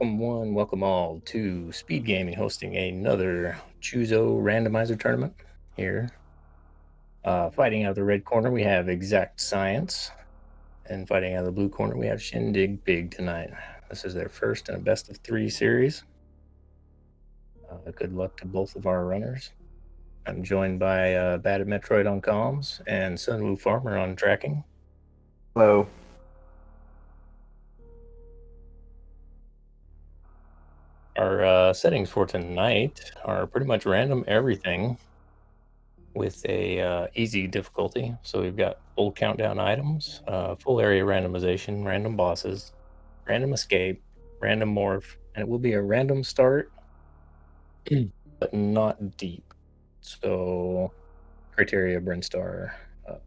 Welcome all to SpeedGaming hosting another Choozo Randomizer tournament here. Fighting out of the red corner, we have EXAKTScience, and fighting out of the blue corner, we have ShinDigPig tonight. This is their first in a best of 3 series. Good luck to both of our runners. I'm joined by Batted Metroid on comms and Sunwoo Farmer on tracking. Hello. Our settings for tonight are pretty much random everything with a easy difficulty. So we've got full countdown items, full area randomization, random bosses, random escape, random morph, and it will be a random start, but not deep. So criteria Brinstar. I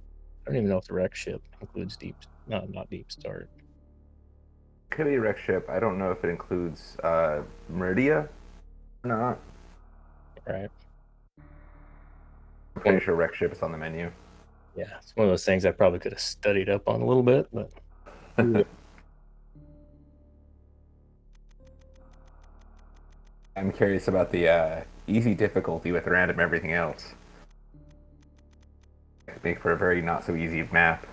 don't even know if the wreck ship includes deep. No, not deep start. Could be a wreck ship. I don't know if it includes Meridia or not. Right. I'm pretty sure wreck ship is on the menu. Yeah, it's one of those things I probably could have studied up on a little bit, but I'm curious about the easy difficulty with random everything else. Make for a very not so easy map.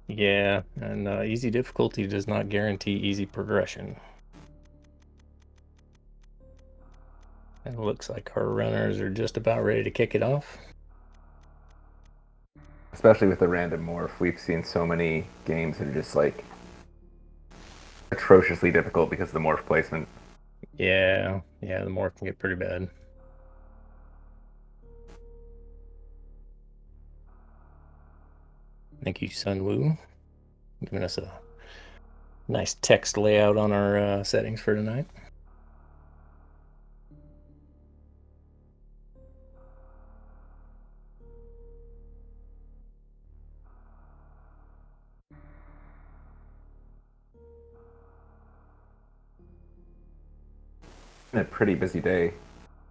yeah, and easy difficulty does not guarantee easy progression. And it looks like our runners are just about ready to kick it off. Especially with the random morph. We've seen so many games that are just like atrociously difficult because of the morph placement. Yeah, the morph can get pretty bad. Thank you, Sunwoo, giving us a nice text layout on our settings for tonight. Been a pretty busy day.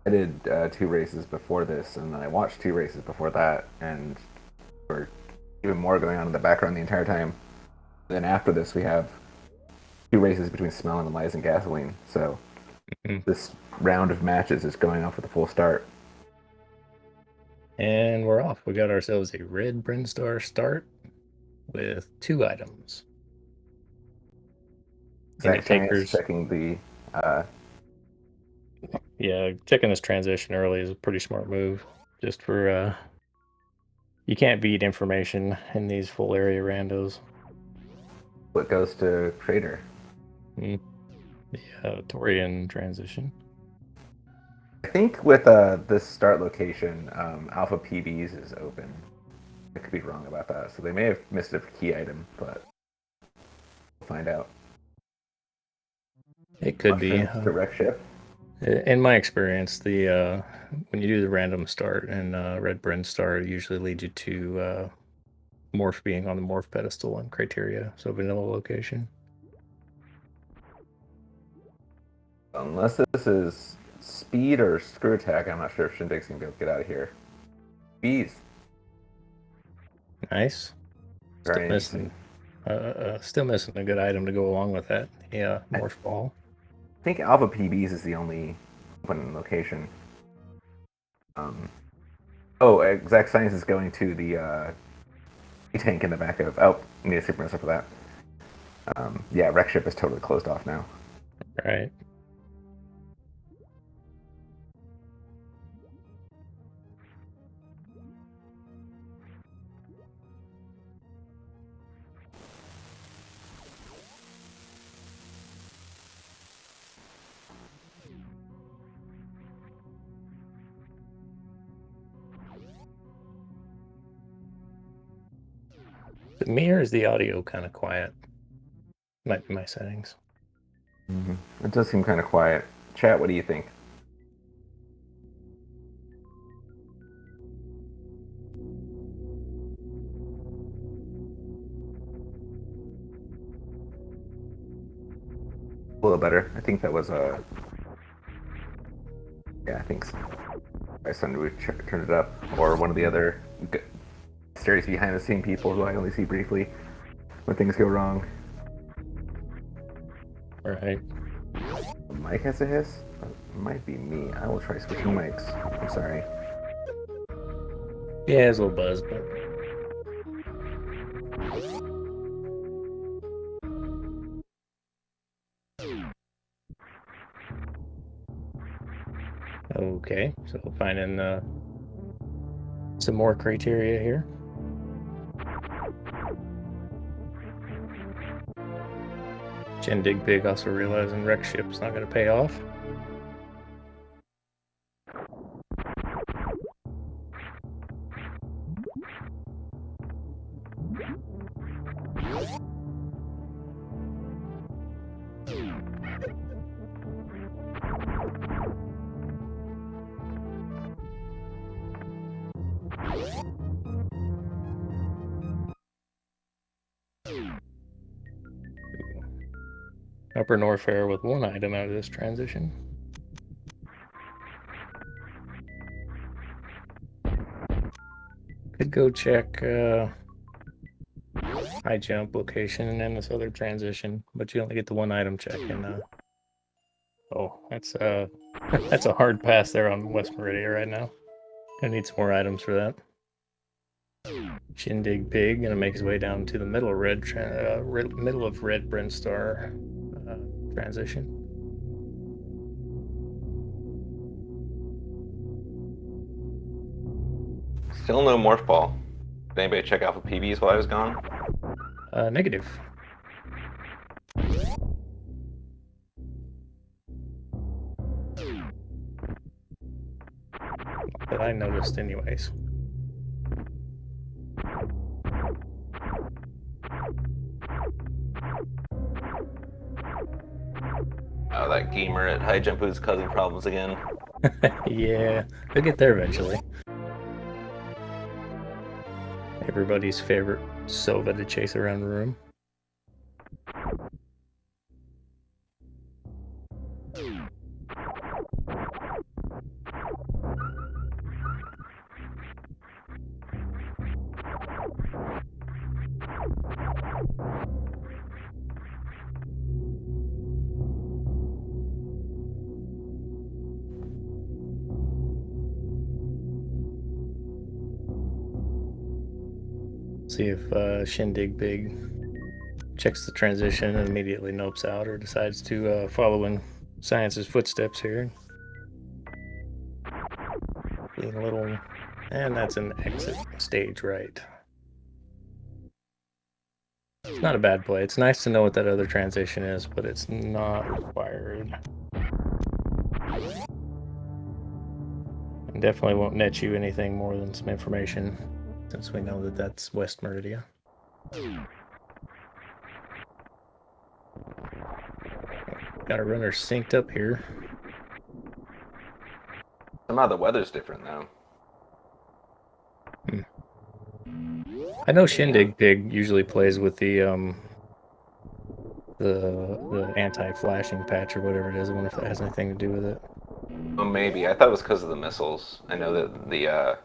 I did 2 races before this, and then I watched 2 races before that, and there were even more going on in the background the entire time. Then after this, we have 2 races between Smell and Lies and Gasoline. So this round of matches is going off with a full start. And we're off. We got ourselves a red Brinstar start with 2 items. EXAKTScience checking the yeah, checking this transition early is a pretty smart move. Just for you can't beat information in these full area randos. What goes to Trader? The Torian transition. I think with this start location, Alpha PBs is open. I could be wrong about that, so they may have missed a key item, but we'll find out. It could be the wreck ship. In my experience, the when you do the random start and red Brinstar, it usually leads you to morph being on the morph pedestal and criteria, so vanilla location. Unless this is speed or screw attack, I'm not sure if ShinDig's gonna be able to get out of here. Bees. Nice. Still missing a good item to go along with that. Yeah, morph ball. I think Alpha PBs is the only open location. EXAKTScience is going to the tank in the back of. Oh, need a super for that. Yeah, wreck ship is totally closed off now. Right. To me, or is the audio kind of quiet? Might be my settings. It does seem kind of quiet. Chat, what do you think? A little better. I think that was a. Yeah, I think so. My son would turn it up, or one of the other mysterious behind-the-scene people who I only see briefly when things go wrong. All right. mic has a hiss? It might be me. I will try switching mics. I'm sorry. Yeah, it's a little buzz, but okay. So finding some more criteria here. ShinDigPig also realizing wreck ship's not going to pay off. Upper Norfair with one item out of this transition. Could go check high jump location and then this other transition, but you only get the one item check. And oh, that's that's a hard pass there on West Meridia right now. Gonna need some more items for that. ShinDigPig gonna make his way down to the middle of Red Brinstar transition. Still no morph ball. Did anybody check out for PBs while I was gone? Negative. That I noticed anyways. Oh, that gamer at High Jump is causing problems again. Yeah, they'll get there eventually. Everybody's favorite Sova to chase around the room. See if ShinDigPig checks the transition and immediately nopes out, or decides to follow in Science's footsteps here. Being a little, and that's an exit stage right. It's not a bad play. It's nice to know what that other transition is, but it's not required. And definitely won't net you anything more than some information, since we know that that's West Meridia. Got our runner synced up here. Somehow the weather's different though. I know ShinDigPig usually plays with the anti-flashing patch or whatever it is. I wonder if that has anything to do with it. Well, maybe. I thought it was because of the missiles. I know that the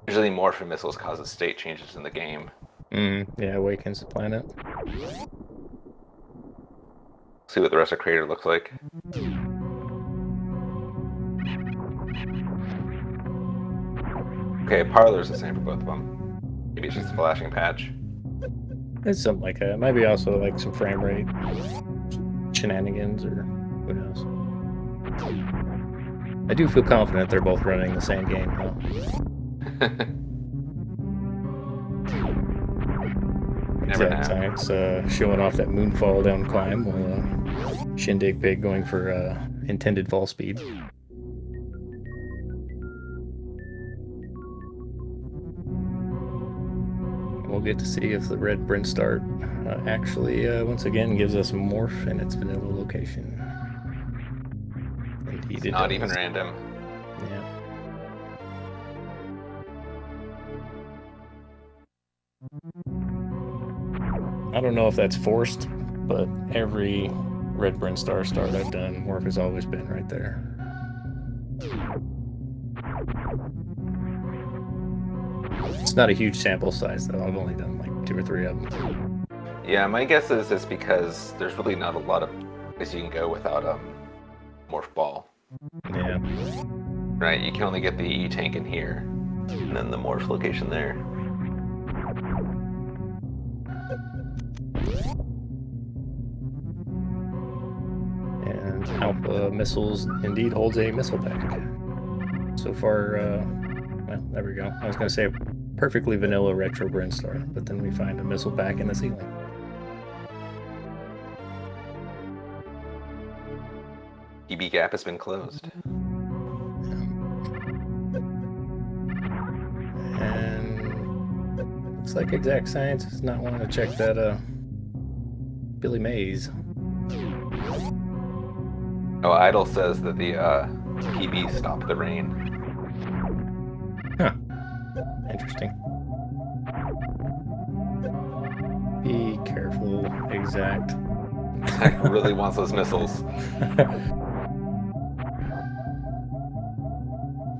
usually morphin missiles causes state changes in the game. Yeah, awakens the planet. See what the rest of Crater looks like. Okay, Parlor's the same for both of them. Maybe it's just a flashing patch. It's something like that. Maybe also like some frame rate shenanigans, or who knows. I do feel confident they're both running the same game though. EXAKTScience showing off that moonfall down climb, while ShinDigPig going for intended fall speed. We'll get to see if the red Brinstar actually once again gives us a morph in its vanilla location. Indeed, it's not even random. Yeah. I don't know if that's forced, but every red Brinstar start I've done, morph has always been right there. It's not a huge sample size though. I've only done like 2 or 3 of them. Yeah, my guess is it's because there's really not a lot of places you can go without morph ball. Yeah. Right, you can only get the E-tank in here, and then the morph location there. And Alpha Missiles indeed holds a missile pack. So far, well, there we go. I was going to say a perfectly vanilla retro Brinstar, but then we find a missile pack in the ceiling. EB gap has been closed. And looks like EXAKTScience does not want to check that Billy Mays. Oh, Idle says that the PB stopped the rain. Huh. Interesting. Be careful, Exact. Zach really wants those missiles.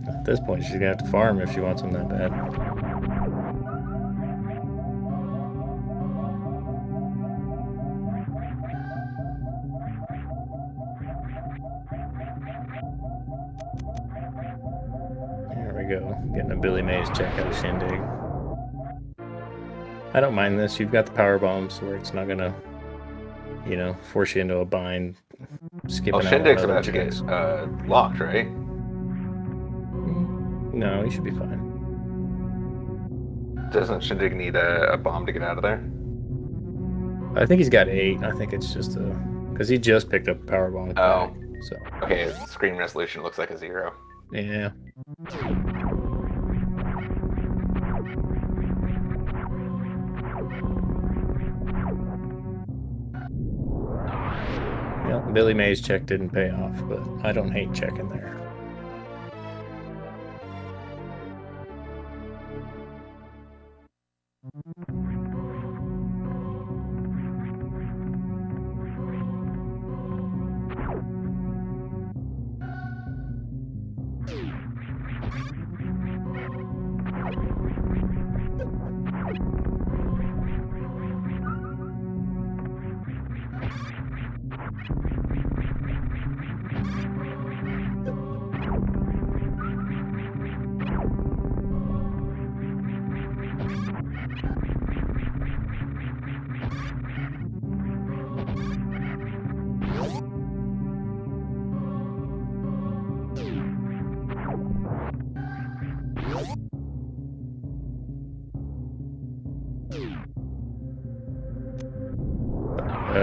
At this point, she's gonna have to farm if she wants them that bad. There we go. Getting a Billy Mays check out of Shindig. I don't mind this. You've got the power bombs where it's not gonna, you know, force you into a bind. Skipping out Shindig's on about to checks. get locked, right? No, he should be fine. Doesn't Shindig need a bomb to get out of there? I think he's got 8. I think it's just because he just picked up a power bomb. With Oh. back, so Okay, screen resolution looks like a 0. yeah. Well, Billy Mays check didn't pay off, but I don't hate checking there.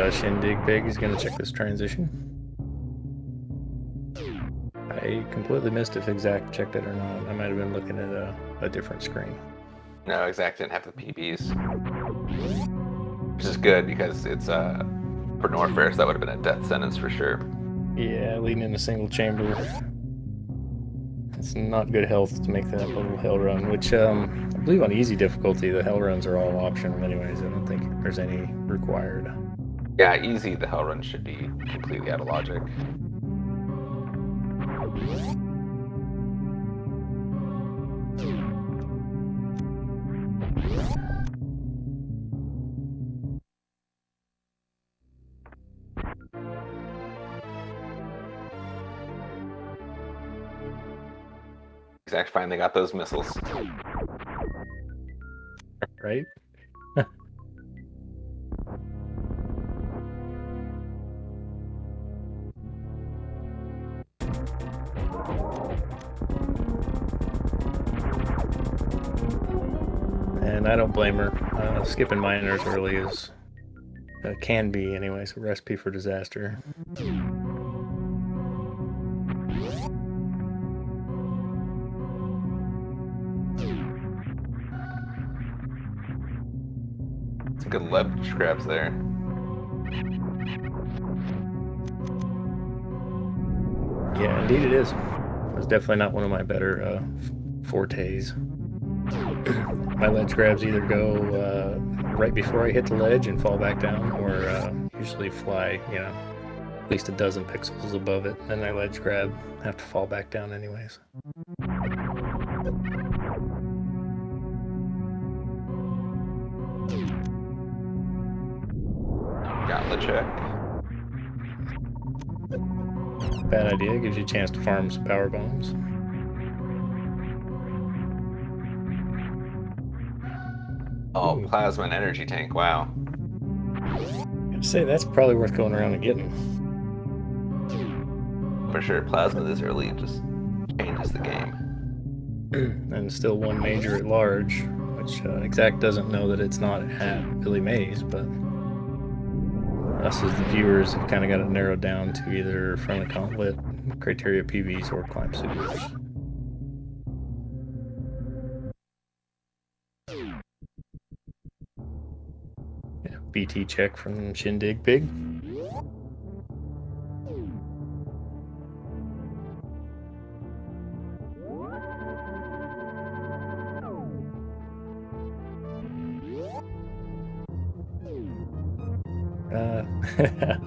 ShinDigPig is going to check this transition. I completely missed if Exact checked it or not. I might have been looking at a different screen. No, Exact didn't have the PBs. Which is good because it's for Norfair, so that would have been a death sentence for sure. Yeah, leading in a single chamber. It's not good health to make that little hell run, which I believe on easy difficulty the hell runs are all optional anyways. I don't think there's any required. Yeah, easy, the hell run should be completely out of logic. Exact finally got those missiles. Right? And I don't blame her. Skipping miners early is can be anyways a recipe for disaster. Some good leverage grabs there. Yeah, indeed it is. It's definitely not one of my better fortes. My ledge grabs either go right before I hit the ledge and fall back down, or usually fly, you know, at least a dozen pixels above it. Then I ledge grab, have to fall back down anyways. Gauntlet check. bad idea. Gives you a chance to farm some power bombs. Oh, Ooh. plasma and energy tank. Wow. I'd say that's probably worth going around and getting. For sure, plasma this early just changes the game. And still one major at large, which Exact doesn't know that it's not at Billy Mays, but us as the viewers have kind of got it narrowed down to either Friendly Gauntlet, Criteria PVs, or Climb Supers. Yeah, BT check from ShinDigPig.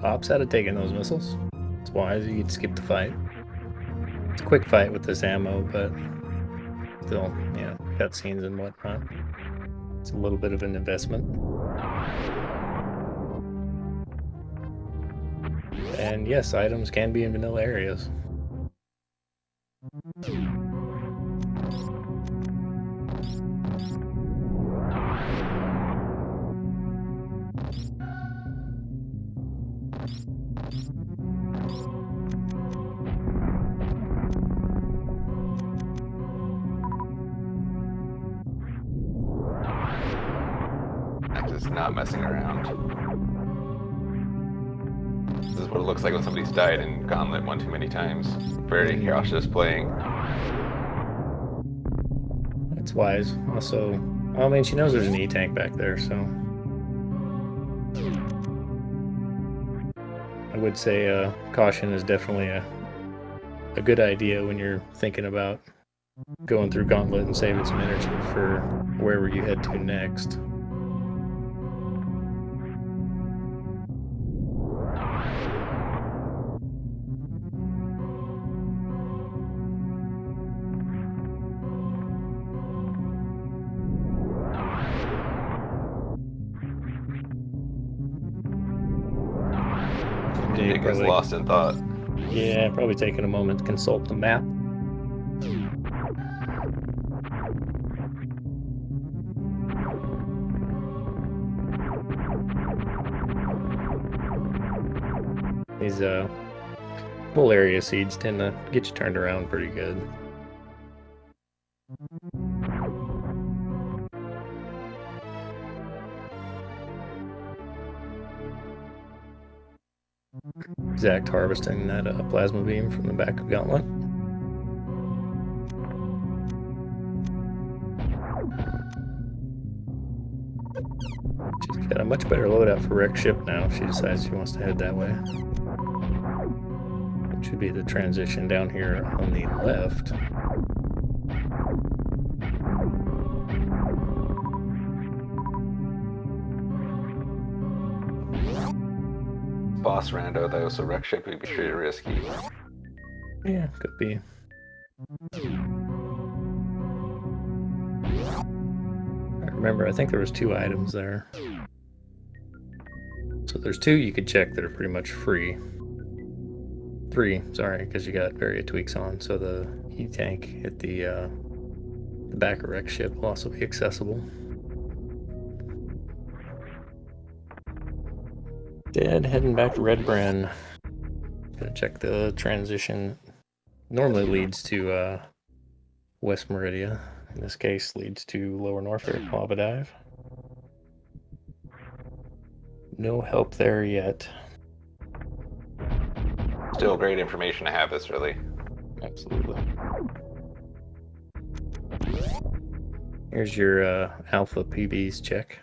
Opts out of taking those missiles. It's wise, you could skip the fight. It's a quick fight with this ammo, but still, yeah, cutscenes and whatnot. It's a little bit of an investment. And yes, items can be in vanilla areas. I'm just not messing around. This is what it looks like when somebody's died in Gauntlet one too many times. Very cautious playing. That's wise. Also, I mean, she knows there's an E-tank back there, so I would say caution is definitely a good idea when you're thinking about going through Gauntlet and saving some energy for wherever you head to next. Nick is lost in thought. Yeah, probably taking a moment to consult the map. These full area seeds tend to get you turned around pretty good. Exact harvesting that plasma beam from the back of Gauntlet. She's got a much better loadout for wreck ship now if she decides she wants to head that way. It should be the transition down here on the left. Boss rando though, so wreck ship would be pretty risky. Yeah, could be. Remember, I think there was 2 items there. So there's 2 you could check that are pretty much free. 3, sorry, because you got Varia tweaks on. So the E-tank at the back of wreck ship will also be accessible. Dead, heading back to Red Bren. Gonna check the transition. Normally leads to West Meridia. In this case, leads to Lower Norfolk Lava Dive. No help there yet. Still great information to have this early. Absolutely. Here's your Alpha PBs check.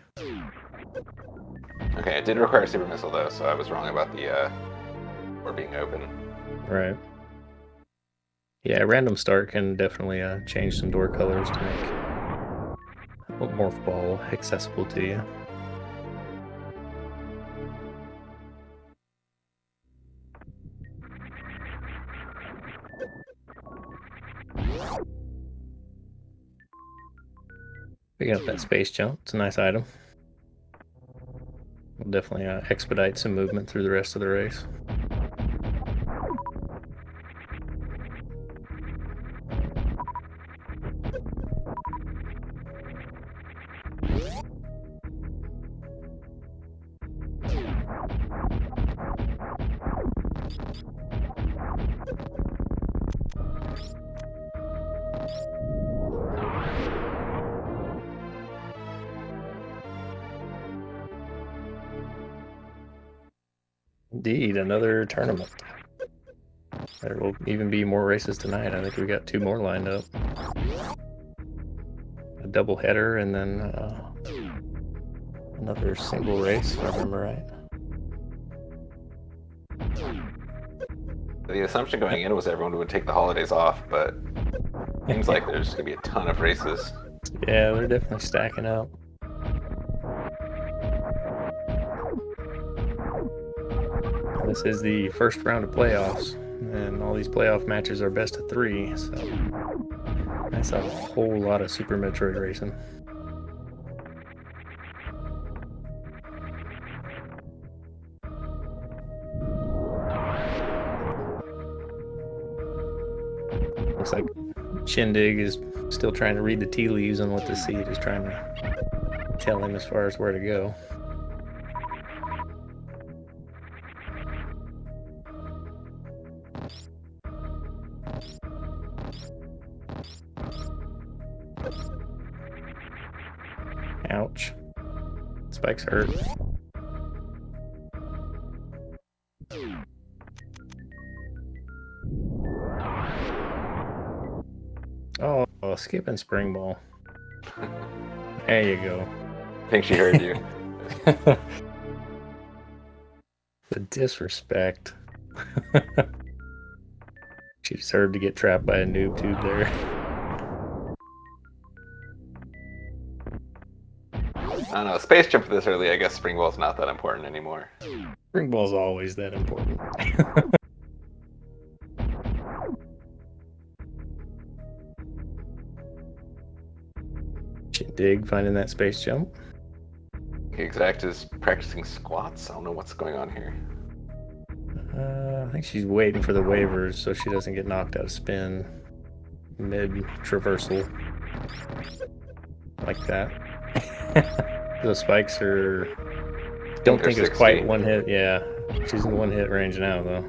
Okay, it did require super missile though, so I was wrong about the door being open. Right. Yeah, random start can definitely change some door colors to make a morph ball accessible to you. Picking up that space jump, it's a nice item. Will definitely expedite some movement through the rest of the race. Indeed, another tournament. There will even be more races tonight. I think we got 2 more lined up. A double header and then another single race, if I remember right. The assumption going in was everyone would take the holidays off, but it seems like there's going to be a ton of races. Yeah, they're definitely stacking up. This is the first round of playoffs, and all these playoff matches are best of 3, so that's a whole lot of Super Metroid racing. Looks like Shindig is still trying to read the tea leaves on what the seed is trying to tell him as far as where to go. Ouch. Spike's hurt. Oh, skipping spring ball. There you go. I think she heard you. The disrespect. She deserved to get trapped by a noob tube there. I don't know. Space jump this early, I guess spring ball's not that important anymore. Spring ball's always that important. Dig finding that space jump. Exact is practicing squats. I don't know what's going on here. I think she's waiting for the waivers so she doesn't get knocked out of spin mid traversal like that. Those spikes are. Don't think it's quite one hit. Yeah, she's in 1 hit range now though.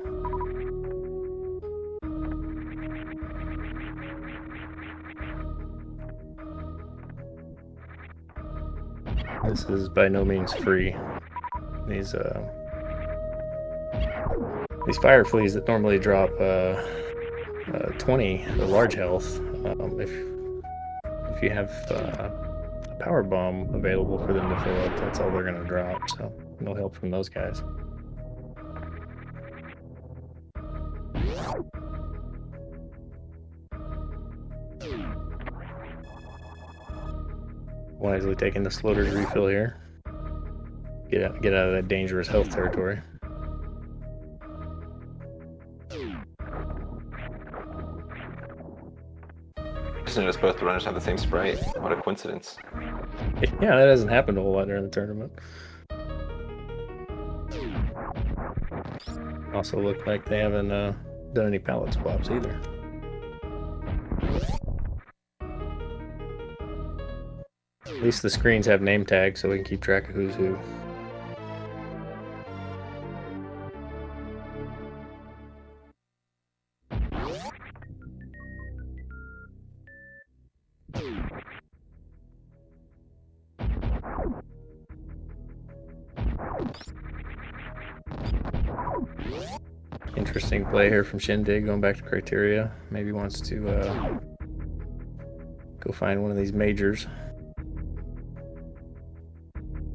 This is by no means free. These fire fleas that normally drop 20, the large health. If you have a power bomb available for them to fill up, that's all they're gonna drop. So no help from those guys. Wisely taking the floaters refill here. Get out of that dangerous health territory. Just noticed both the runners have the same sprite. What a coincidence. Yeah, that hasn't happened a whole lot during the tournament. Also look like they haven't done any pallet swaps either. At least the screens have name tags so we can keep track of who's who. Interesting play here from Shindig, going back to criteria. Maybe wants to go find one of these majors.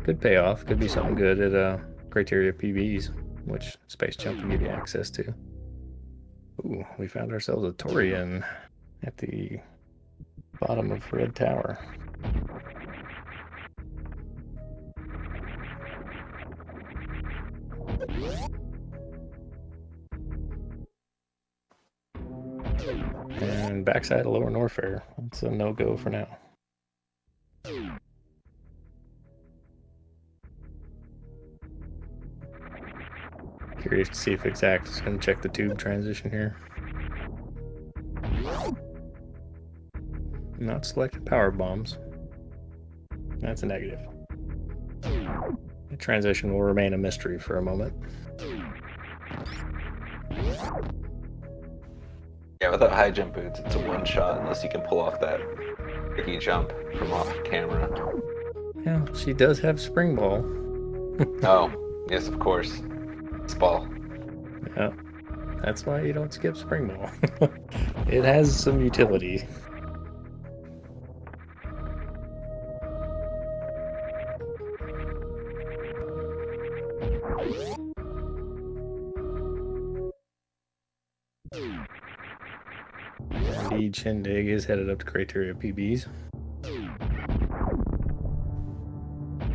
Could pay off. Could be something good at criteria PBs, which Space Jump can give you access to. Ooh, we found ourselves a Torian at the bottom of Red Tower. And backside of Lower Norfair. It's a no-go for now. Curious to see if Exact is going to check the tube transition here. Not selected power bombs. That's a negative. The transition will remain a mystery for a moment. Yeah, without high jump boots, it's a one shot unless you can pull off that tricky jump from off camera. Yeah, she does have spring ball. Oh, yes, of course. Ball. Yeah, that's why you don't skip Spring Ball. It has some utility. Indeed, Shindig is headed up to Criteria PBs.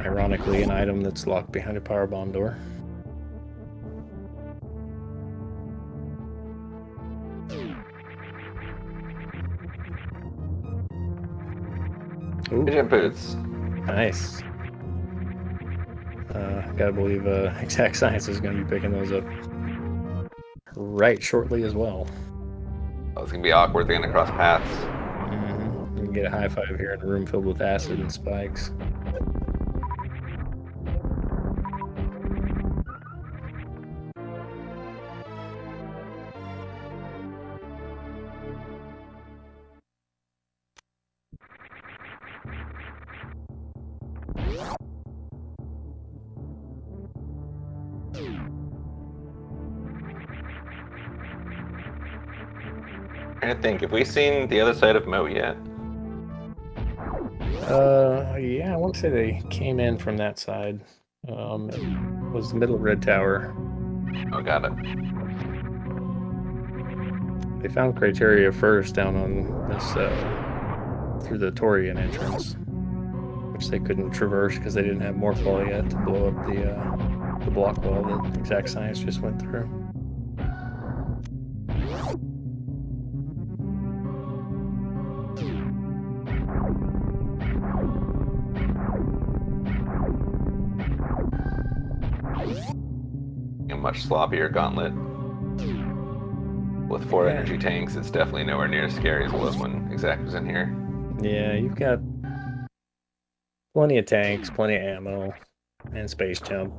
Ironically, an item that's locked behind a power bomb door. Ooh, Pigeon boots. nice. Gotta believe EXAKTScience is going to be picking those up right shortly as well. Oh, it's gonna be awkward. They're gonna cross paths. You can get a high five here in a room filled with acid and spikes. I think, have we seen the other side of Moat yet? Yeah, I want to say they came in from that side. It was the middle red tower. Oh, got it. They found Criteria first down on this through the Torian entrance, which they couldn't traverse because they didn't have Morph Ball yet to blow up the block wall that EXAKTScience just went through. A much sloppier gauntlet. With 4 energy tanks, it's definitely nowhere near as scary as it was when EXAKT was in here. Yeah, you've got plenty of tanks, plenty of ammo, and space jump.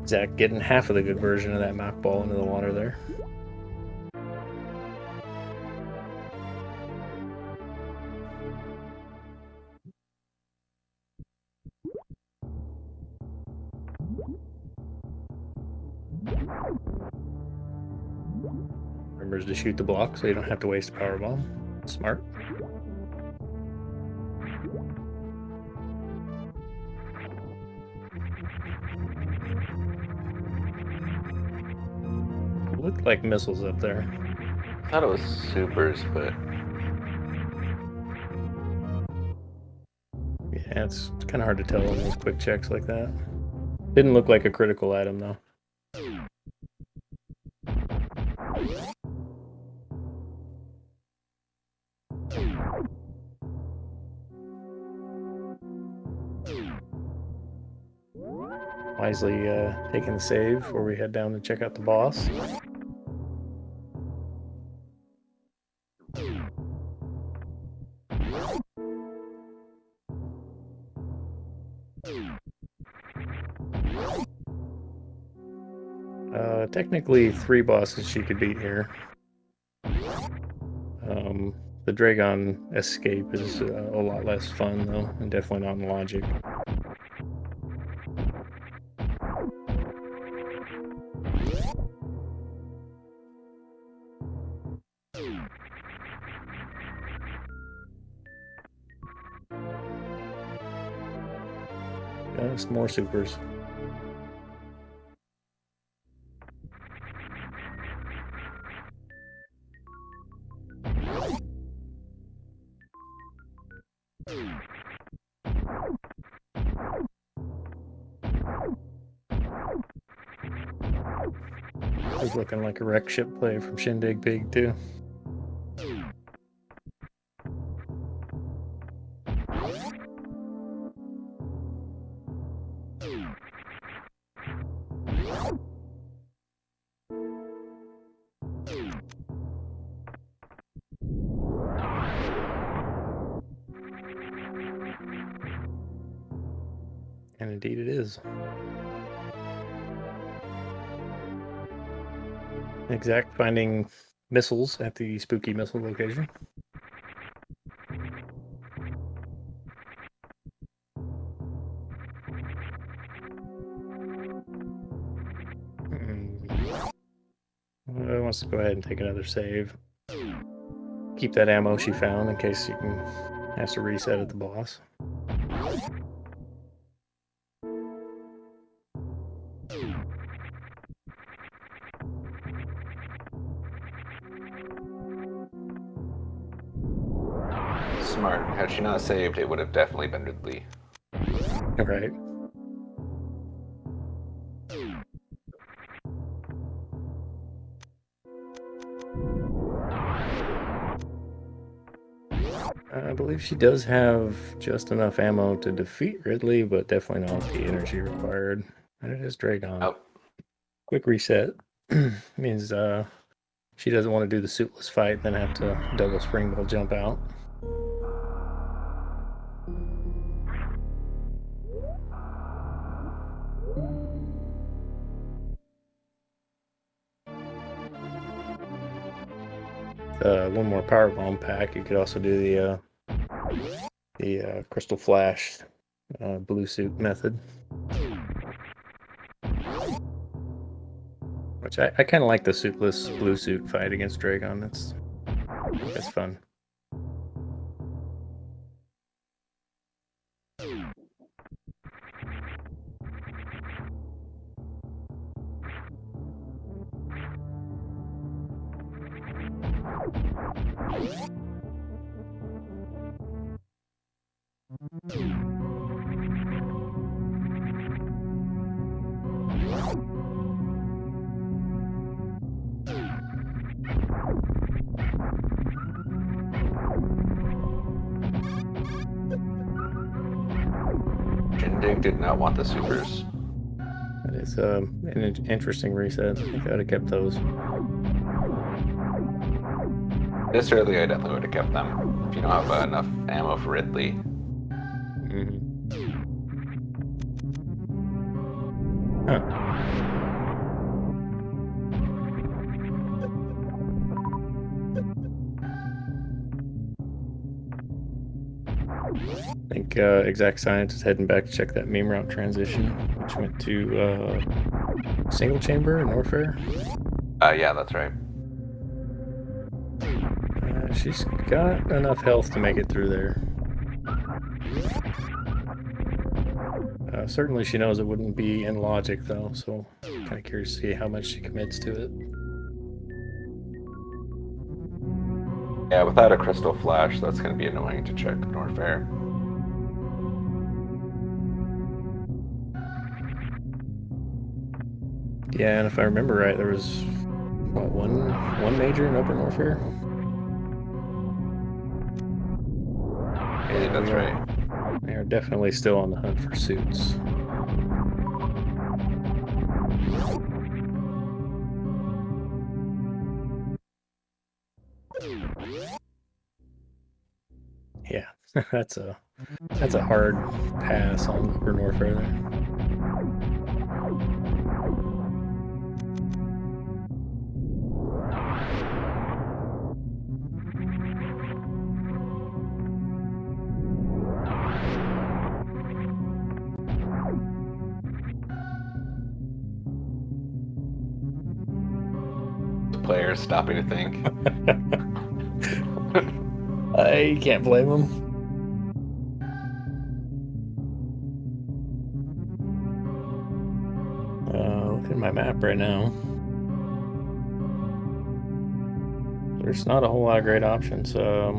Zach getting half of the good version of that Mach Ball into the water there. Remembers to shoot the block so you don't have to waste a power bomb. Smart. Looked like missiles up there. I thought it was supers, but yeah, it's kind of hard to tell on those quick checks like that. Didn't look like a critical item though. Wisely taking the save before we head down to check out the boss. Technically 3 bosses she could beat here. The Dragon escape is a lot less fun though, and definitely not in logic. Just more supers. It's looking like a wreck ship play from ShinDigPig too. And indeed it is. EXAKT finding missiles at the spooky missile location. wants to go ahead and take another save. Keep that ammo she found in case you can has to reset at the boss. Smart. Had she not saved, it would have definitely been Ridley. Right. I believe she does have just enough ammo to defeat Ridley, but definitely not the energy required. And it is Dragon. Oh. Quick reset means she doesn't want to do the suitless fight, then have to double springboard jump out. One more power bomb pack. You could also do the crystal flash blue suit method, which I kind of like the suitless blue suit fight against Dragon. That's fun. ShinDig did not want the supers. That is an interesting reset. I think I would have kept those. This early, I definitely would have kept them. If you don't have enough ammo for Ridley. Mm-hmm. Huh. I think EXAKTScience is heading back to check that meme route transition, which went to single chamber in Warfare. Yeah, that's right. She's got enough health to make it through there. Certainly she knows it wouldn't be in logic though, so kind of curious to see how much she commits to it. Yeah, without a crystal flash, that's going to be annoying to check in Warfare. Yeah, and if I remember right, there was what, one major in Open Warfare? Yeah, that's right. They are definitely still on the hunt for suits. Yeah, that's a hard pass on Open Warfare there. Players stopping to think. I can't blame them. Look at my map right now. There's not a whole lot of great options. I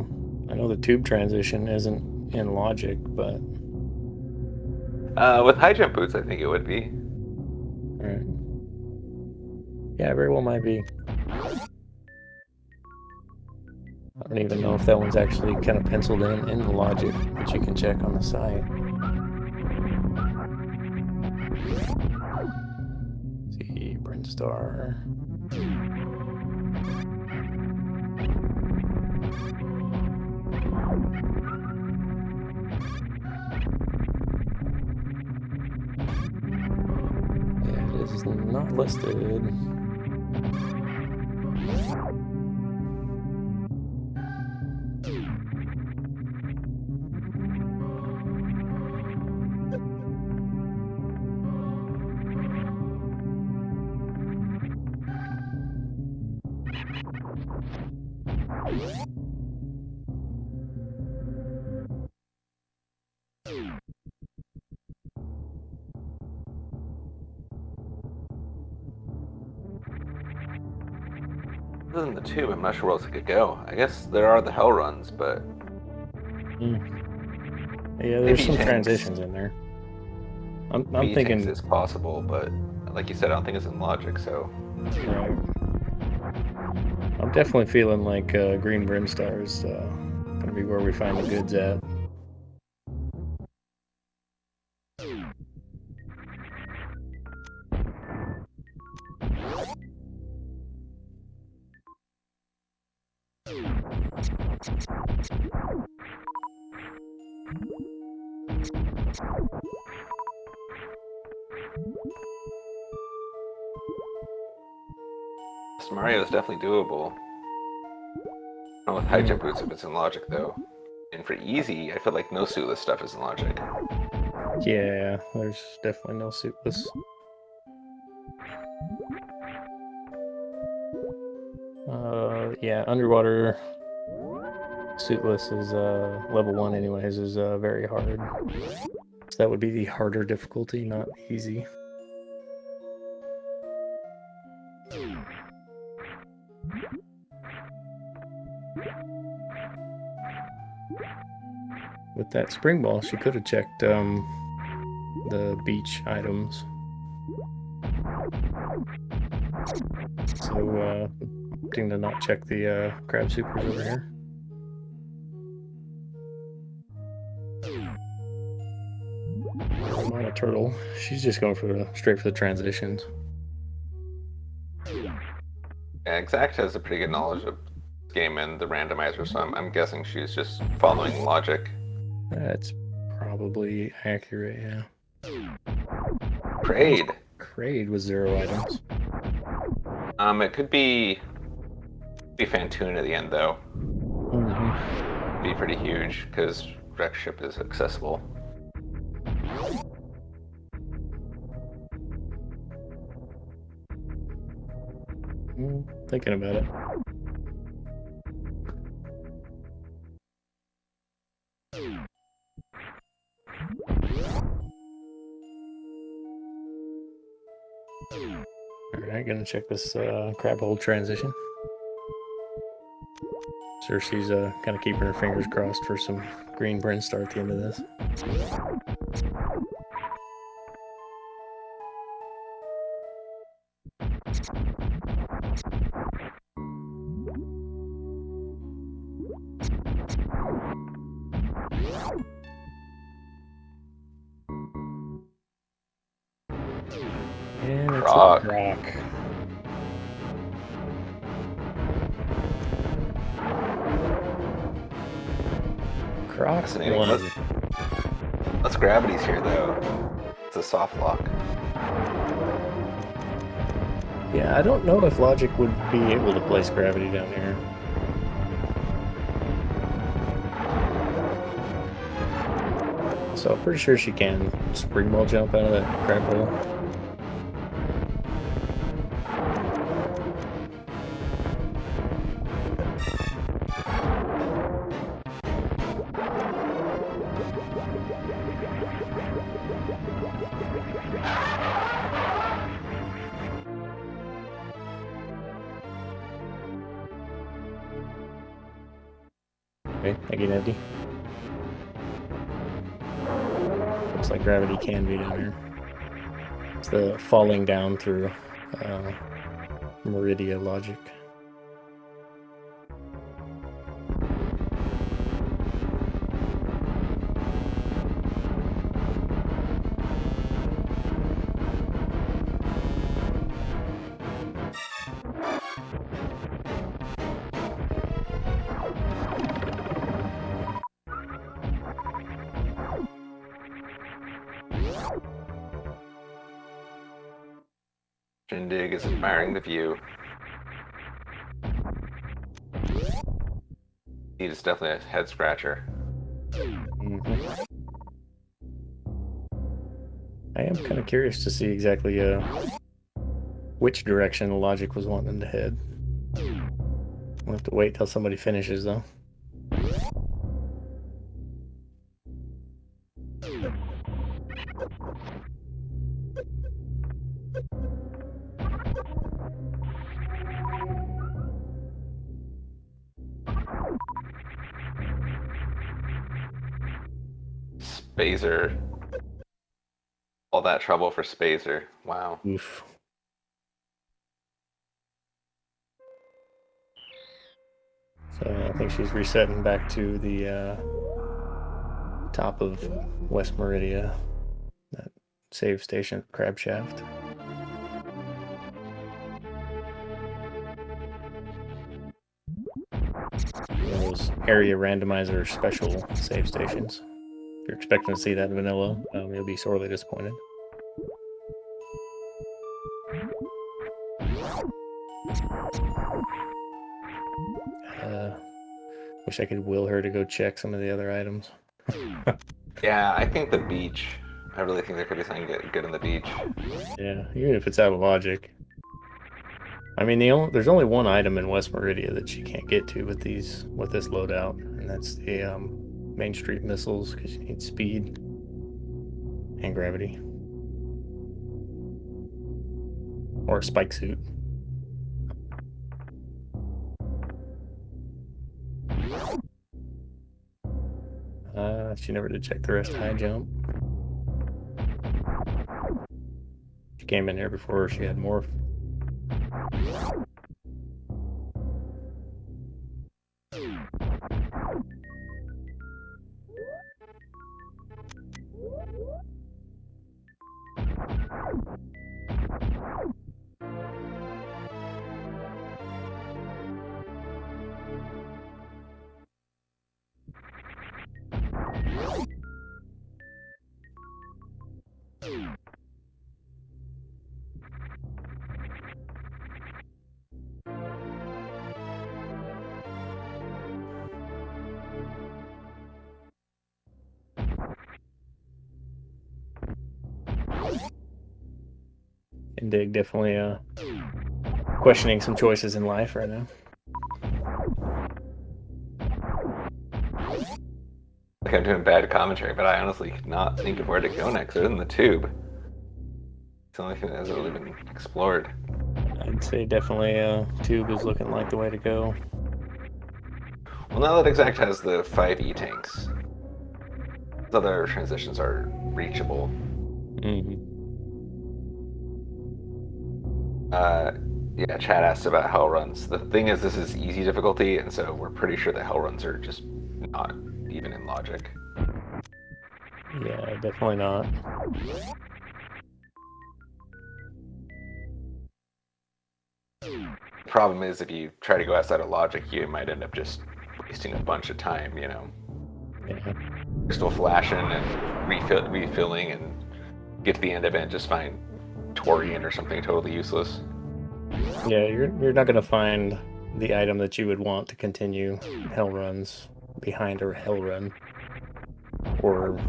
know the tube transition isn't in logic, but With high jump boots, I think it would be. right. Yeah, very well might be. I don't even know if that one's actually kind of penciled in the logic, but you can check on the site. Let's see, Brinstar. Yeah, it is not listed. Other than the tube, I'm not sure where else it could go. I guess there are the hell runs, but Yeah, there's maybe some tanks. transitions in there. I'm Maybe tanks thinking, is possible, but like you said, I don't think it's in logic. So right. I'm definitely feeling like Green Brinstar is gonna be where we find the goods at. Mario is definitely doable. I don't know with high jump boots if it's in logic though. And for easy, I feel like no suitless stuff is in logic. Yeah, there's definitely no suitless. Yeah, underwater suitless is level 1 anyways, is very hard. So that would be the harder difficulty, not easy. With that spring ball, she could have checked the beach items. So opting to not check the crab supers over here. Not a turtle. She's just going for straight for the transitions. Yeah, Exact has a pretty good knowledge of this game and the randomizer, so I'm guessing she's just following logic. That's probably accurate, yeah. Trade. Crade with 0 items. It could be Fantoon at the end though. Be pretty huge because wreck ship is accessible. Thinking about it. Alright, gonna check this crab hole transition. Cersei's kind of keeping her fingers crossed for some green Brinstar at the end of this. And it's a croc. Croc one. Let's gravity's here though. It's a soft lock. Yeah, I don't know if Logic would be able to place gravity down here. So I'm pretty sure she can spring ball jump out of that crab hole. Okay, again empty. Looks like gravity can be down here. It's the falling down through Meridia logic. Shindig is admiring the view. He is definitely a head scratcher. I am kind of curious to see exactly which direction the logic was wanting to head. We'll have to wait till somebody finishes though. Spazer. All that trouble for Spazer. Wow. Oof. So I think she's resetting back to the top of West Meridia, that save station crab shaft. One of those area randomizer special save stations. If you're expecting to see that in vanilla, you'll be sorely disappointed. Wish I could will her to go check some of the other items. Yeah, I think the beach. I really think there could be something good in the beach. Yeah, even if it's out of logic. I mean, there's only one item in West Meridia that you can't get to with this loadout, and that's the Main Street missiles, because you need speed and gravity, or a spike suit. She never did check the rest of high jump. She came in there before she had morph. ShinDig definitely questioning some choices in life right now. Like I'm doing bad commentary, but I honestly could not think of where to go next other than the tube. It's the only thing that hasn't really been explored. I'd say definitely tube is looking like the way to go. Well, now that Exact has the 5E tanks, other transitions are reachable. Yeah, Chad asked about hell runs. The thing is, this is easy difficulty, and so we're pretty sure the hell runs are just not even in logic. Yeah, definitely not. The problem is, if you try to go outside of logic, you might end up just wasting a bunch of time, you know? Yeah. Crystal flashing and refilling, and get to the end of it and just find Torian or something totally useless. Yeah, you're not gonna find the item that you would want to continue hell runs behind a hell run, or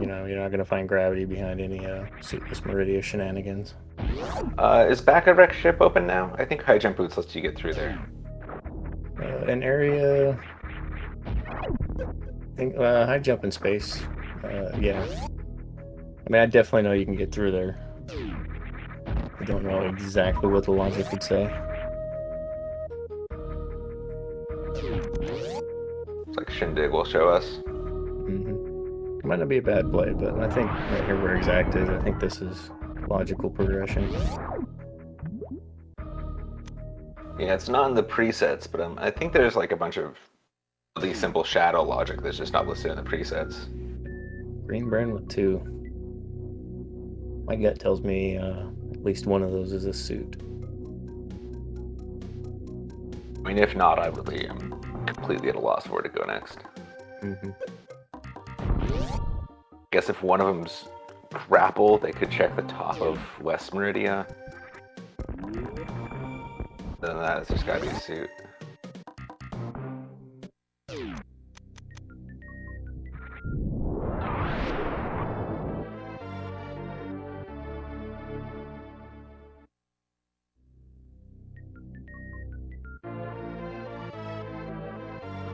you're not gonna find gravity behind any Suitless Meridia shenanigans. Is back a wreck ship open now? I think high jump boots lets you get through there. An area, I think high jump in space. Yeah, I mean, I definitely know you can get through there. I don't know exactly what the logic would say. It's like ShinDig will show us. It might not be a bad play, but I think right here where Exact is, I think this is logical progression. Yeah, it's not in the presets, but I think there's like a bunch of really simple shadow logic that's just not listed in the presets. Green Brand with 2. My gut tells me at least one of those is a suit. I mean, if not, I really am completely at a loss for where to go next. Guess if one of them's grapple, they could check the top of West Meridia. Then that's just gotta be a suit.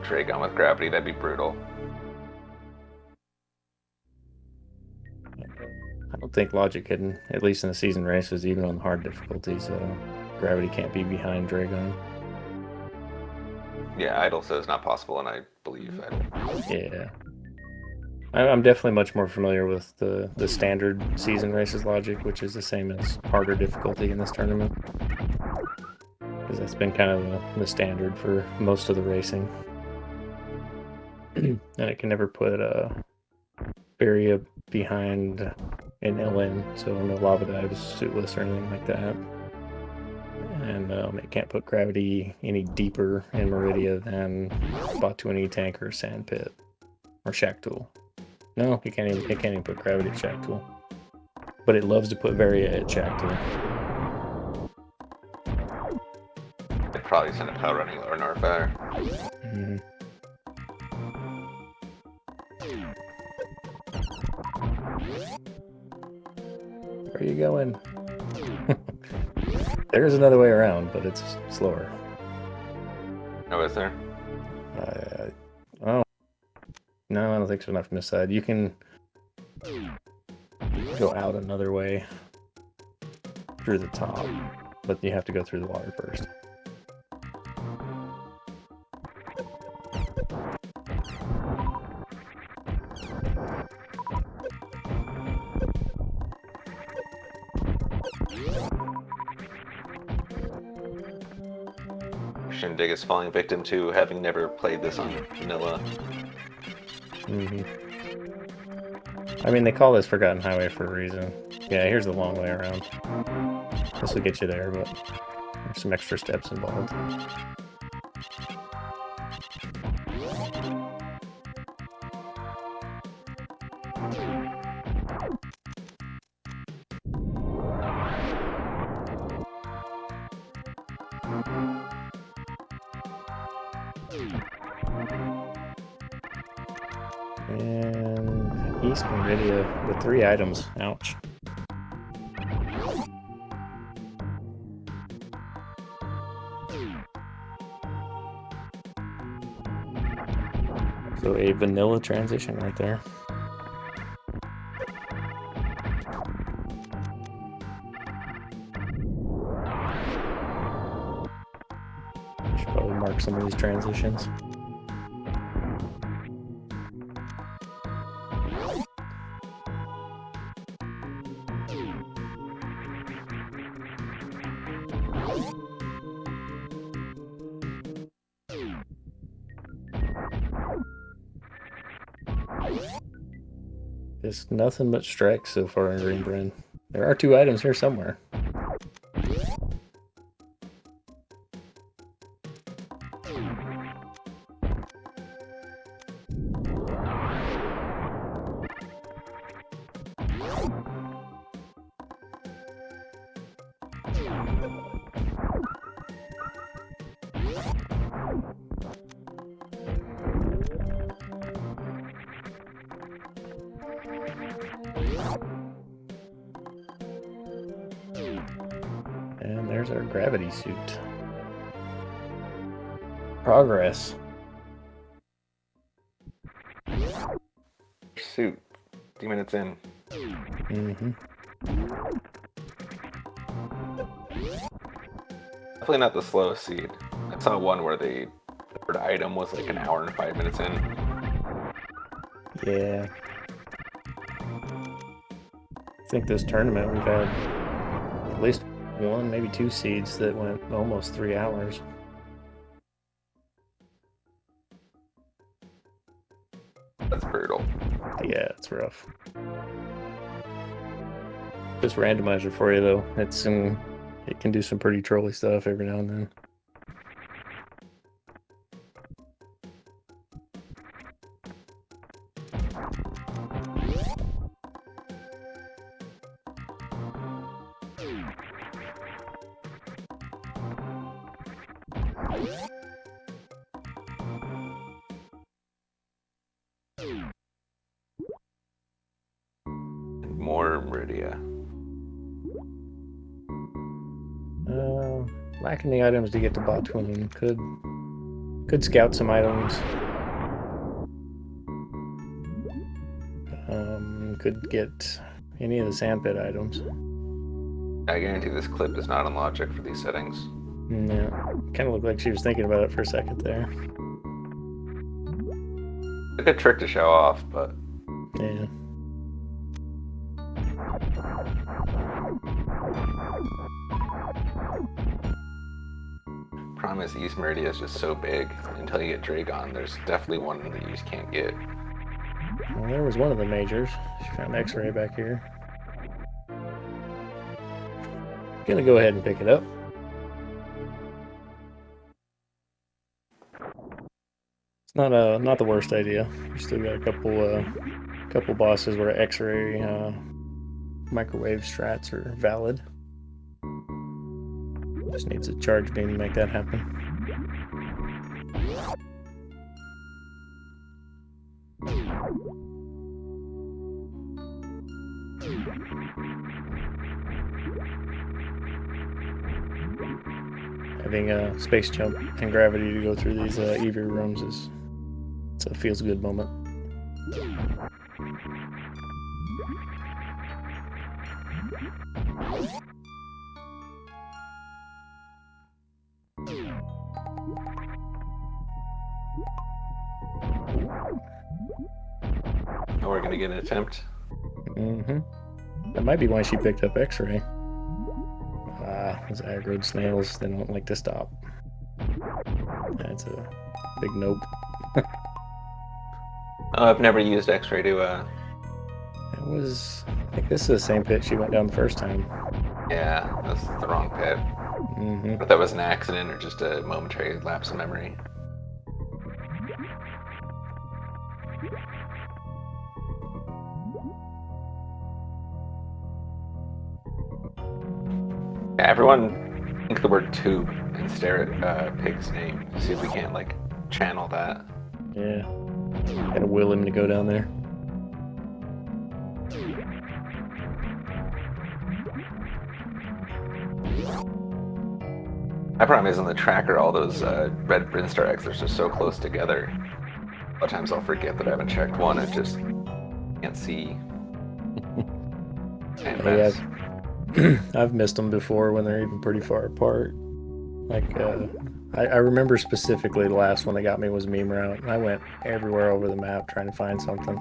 Dragon with gravity, that'd be brutal. I don't think logic can, at least in the season races, even on hard difficulties, gravity can't be behind Dragon. Yeah, Idle says not possible, and I believe Idle. Yeah. I'm definitely much more familiar with the standard season races logic, which is the same as harder difficulty in this tournament. Because that's been kind of the standard for most of the racing. And it can never put a barrier behind an LN, so no lava dives, suitless, or anything like that. And it can't put gravity any deeper in Meridia than Batuini Tank or Sand Pit or Shack Tool. No, it can't even put gravity at Shack Tool. But it loves to put Varia at Shack Tool. They'd probably send a Power Running or an Arfire. Mm-hmm. Where are you going? There's another way around, but it's slower. Oh, is there? Oh. No, I don't think so, not from this side. You can go out another way through the top, but you have to go through the water first. Shindig is falling victim to having never played this on vanilla. Mm-hmm. I mean, they call this Forgotten Highway for a reason. Yeah, here's the long way around. This will get you there, but there's some extra steps involved. And East Meridia with 3 items. Ouch. So a vanilla transition right there. Should probably mark some of these transitions. Just nothing but strikes so far in Greenbrand. There are 2 items here somewhere. And there's our gravity suit. Progress. Suit. 50 minutes in. Mm-hmm. Definitely not the slowest seed. I saw one where the third item was like an hour and 5 minutes in. Yeah. I think this tournament we've had at least 1, maybe 2 seeds that went almost 3 hours. That's brutal. Yeah, it's rough. Just randomizer for you though. It can do some pretty trolly stuff every now and then. More Meridia. Lacking the items to get to Botwin. Could scout some items. Could get any of the sandpit items. I guarantee this clip is not on logic for these settings. Yeah, kind of looked like she was thinking about it for a second there. A good trick to show off, but Yeah. problem is East Meridia is just so big. Until you get Dragon, there's definitely one that you just can't get. Well, there was one of the majors. She found X-ray back here. Gonna go ahead and pick it up. It's not the worst idea. We still got a couple bosses where X-ray microwave strats are valid. Just needs a charge beam to make that happen. Having a space jump and gravity to go through these EV rooms it's a feels good moment. Now we're gonna get an attempt. That might be why she picked up X-ray. Those aggroed snails, they don't like to stop. That's a big nope. Oh, I've never used X-ray to, I think this is the same pit she went down the first time. Yeah, that's the wrong pit. But that was an accident or just a momentary lapse of memory. Yeah, everyone think the word tube and stare at Pig's name. See if we can't, like, channel that. Yeah. Gotta will him to go down there. My problem is on the tracker, all those red Brinstar eggs are just so close together. A lot of times I'll forget that I haven't checked one and just can't see. Yeah, I've missed them before when they're even pretty far apart. Like, I remember specifically the last one that got me was Meme Route. I went everywhere over the map trying to find something,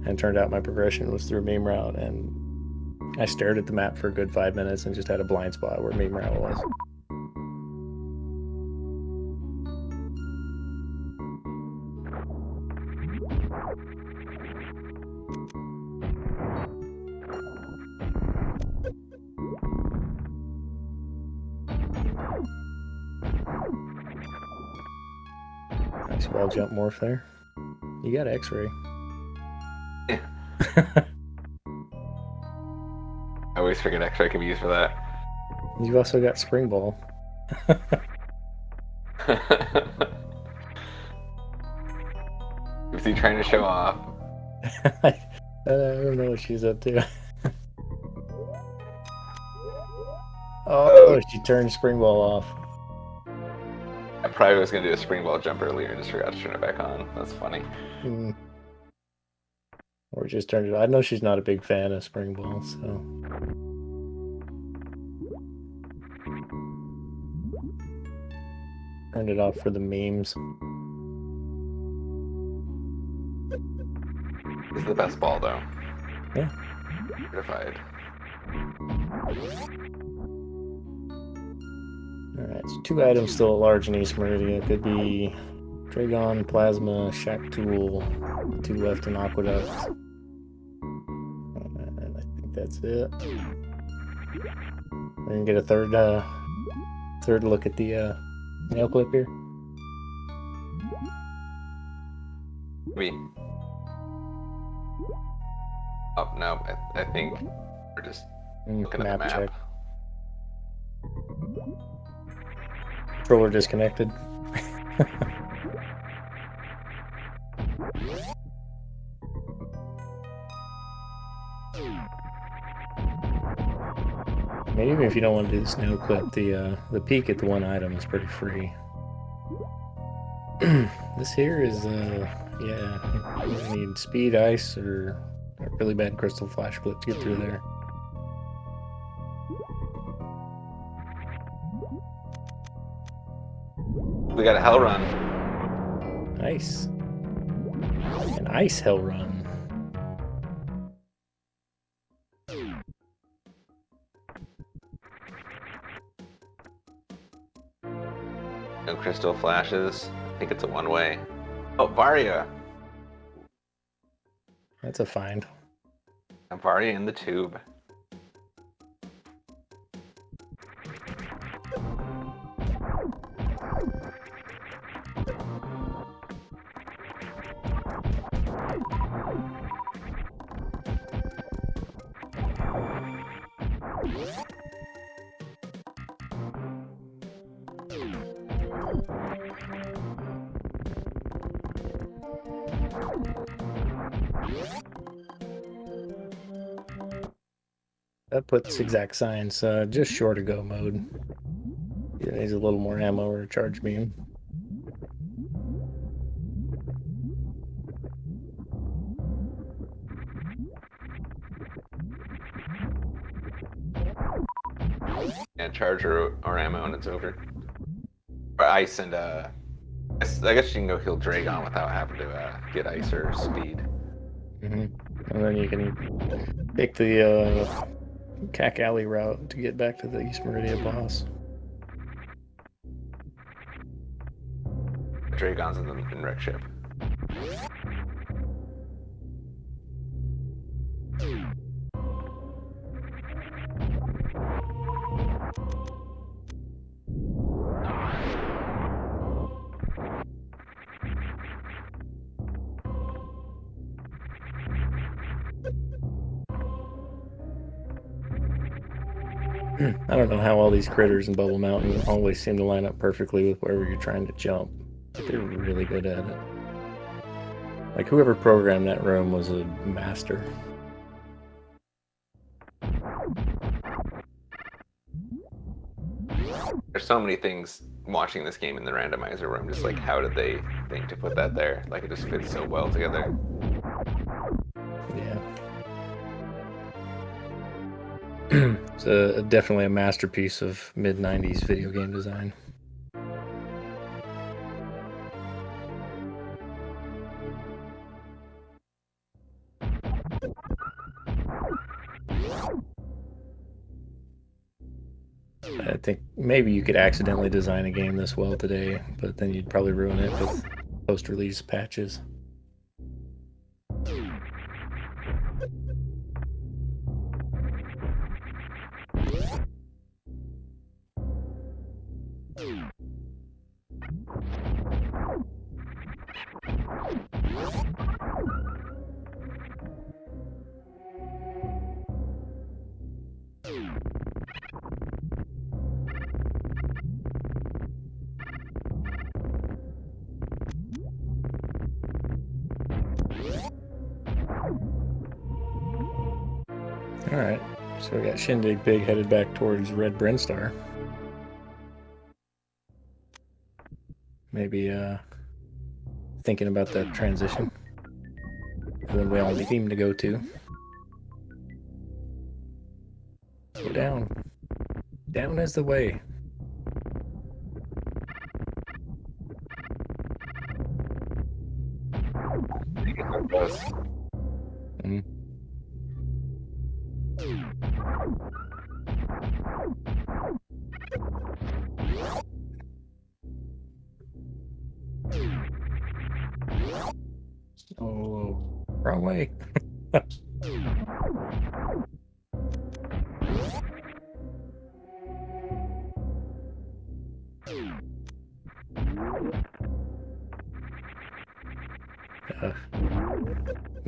and turned out my progression was through Meme Route, and I stared at the map for a good 5 minutes and just had a blind spot where Meme Route was. Nice wall jump morph there. You got X-ray. Yeah. I always figured X-ray could be used for that. You've also got Spring Ball. Was he trying to show off? I don't know what she's up to. Oh, she turned Spring Ball off. I probably was going to do a spring ball jump earlier and just forgot to turn it back on. That's funny. Or just turned it on. I know she's not a big fan of Spring Ball, so... Turned it off for the memes. This is the best ball, though. Yeah. Certified. Alright, so 2 items still at large in East Meridia. Could be Dragon, Plasma, Shack Tool, 2 left in Aqueduct. And I think that's it. We're gonna get a third look at the nail clip here. Maybe. Oh, no, I think we're just looking at the map. Check. Controller disconnected. I mean, even if you don't want to do the snow clip, the peek at the one item is pretty free. This here is yeah, you need speed, ice, or A really bad crystal flash flip to get through there. We got a hell run. Nice. An ice hell run. No crystal flashes. I think it's a one-way. Oh, Varia. That's a find. Varia in the tube. That puts EXAKTScience just short of go mode. He needs a little more ammo or a charge beam. Yeah, charge or ammo and it's over. Or ice and I guess you can go kill Dragon without having to get ice or speed. And then you can take the Cack Alley route to get back to the East Meridia boss. Dragon's in wreck ship. I don't know how all these critters in Bubble Mountain always seem to line up perfectly with wherever you're trying to jump. But they're really good at it. Like, whoever programmed that room was a master. There's so many things watching this game in the randomizer where I'm just like, how did they think to put that there? Like, it just fits so well together. Yeah. It's definitely a masterpiece of mid-90s video game design. I think maybe you could accidentally design a game this well today, but then you'd probably ruin it with post-release patches. Alright, so we got ShinDigPig headed back towards Red Brinstar. Maybe thinking about that transition. And then we all need him to go to. Go down. Down is the way. Mm. Oh, wrong way.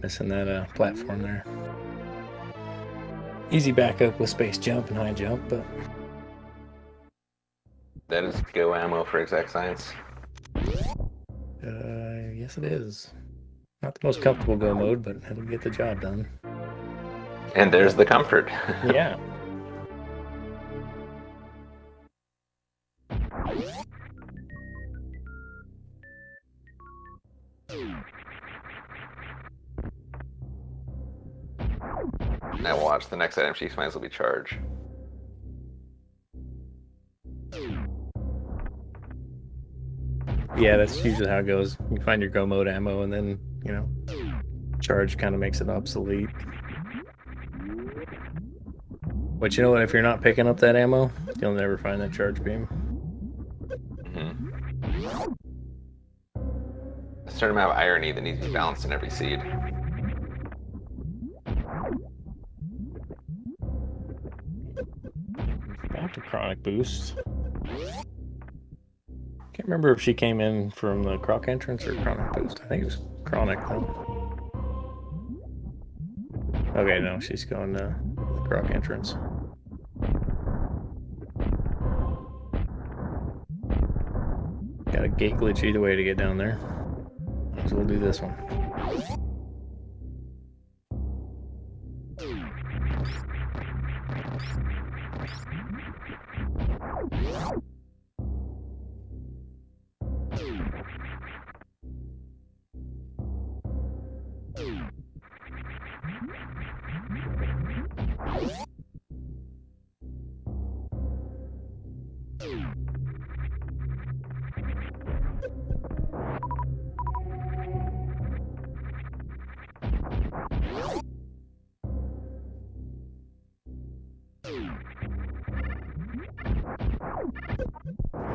Missing that platform there. Easy backup with space jump and high jump, but That is go ammo for EXAKTScience. yes it is. Not the most comfortable go mode, but it'll get the job done. And there's the comfort. Yeah. Now watch, the next item she finds will be charge. Yeah, that's usually how it goes. You find your go mode ammo, and then, you know, charge kind of makes it obsolete. But you know what? If you're not picking up that ammo, you'll never find that charge beam. A certain amount of irony that needs to be balanced in every seed. Back to chronic boost. Can't remember if she came in from the croc entrance or chronic boost. I think it was chronic though. Okay, no, she's going to the croc entrance. Got a gate glitch either way to get down there. Might as well do this one.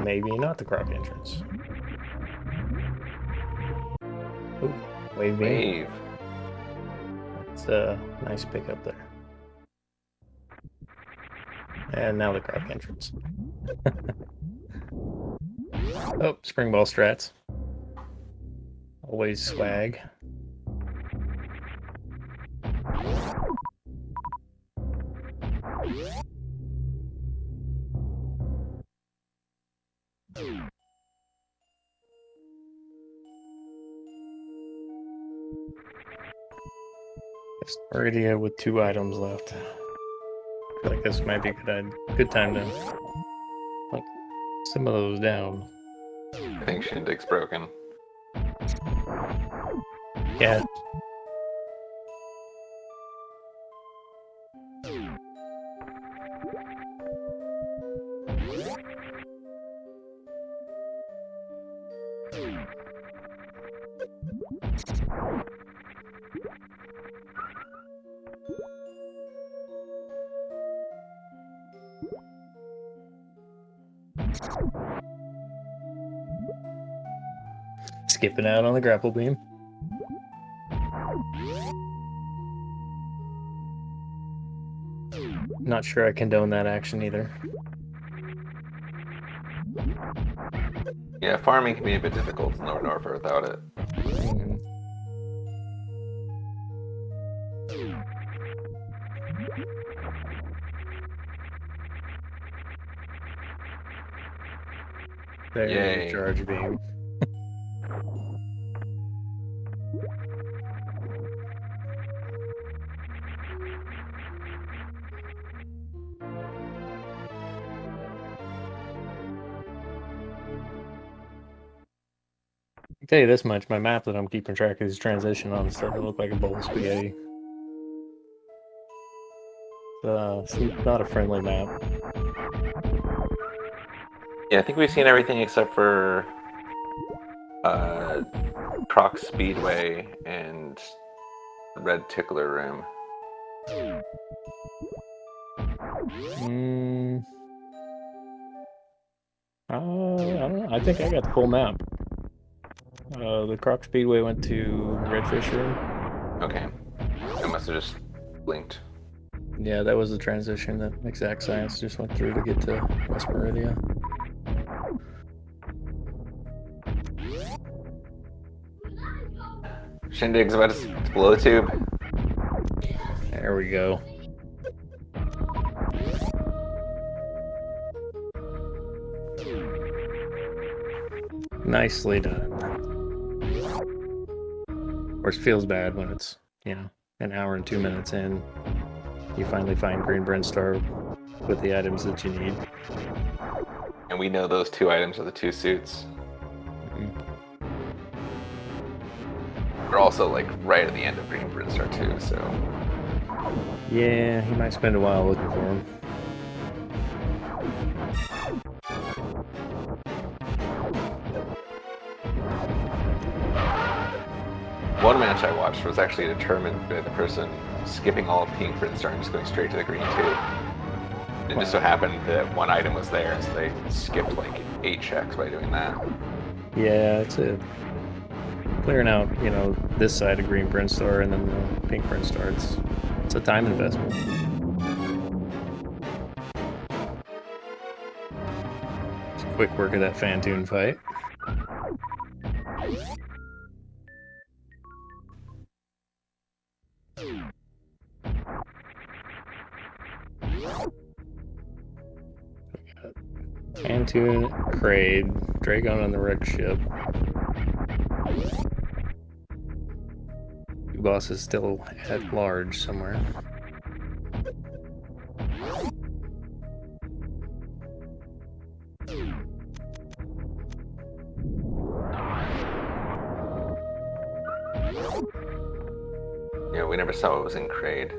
Maybe not the croc entrance. Ooh, wave beam. It's a nice pickup there. And now the croc entrance. Oh, spring ball strats. Always swag. It's already with 2 items left. I feel like this might be a good time to put some of those down. I think ShinDig's broken. Yeah. Skipping out on the grapple beam. Not sure I condone that action either. Yeah, farming can be a bit difficult in Lower Norfolk without it. There's the charge beam. I'll tell you this much, my map that I'm keeping track of this transition on is starting to look like a bowl of spaghetti. It's not a friendly map. Yeah, I think we've seen everything except for Croc Speedway and Red Tickler Room. I don't know. I think I got the full map. The Croc Speedway went to Redfish Room. Okay. I must have just blinked. Yeah, that was the transition that EXAKTScience just went through to get to West Meridia. ShinDig's about to blow the tube. There we go. Nicely done. Of course, it feels bad when it's, an hour and 2 minutes in. You finally find Green Brinstar with the items that you need. And we know those 2 items are the 2 suits. They're also like right at the end of Green Brinstar 2, so Yeah, he might spend a while looking for him. One match I watched was actually determined by the person skipping all of pink for the start and just going straight to the green too. It just so happened that one item was there, and so they skipped like 8 checks by doing that. Yeah, it's a clearing out, this side of green print star and then the pink print star. It's a time investment. It's a quick work of that Fantoon fight. Fantoon, Kraid, Dragon on the wreck ship. Two bosses still at large somewhere. Yeah, we never saw what was in Kraid.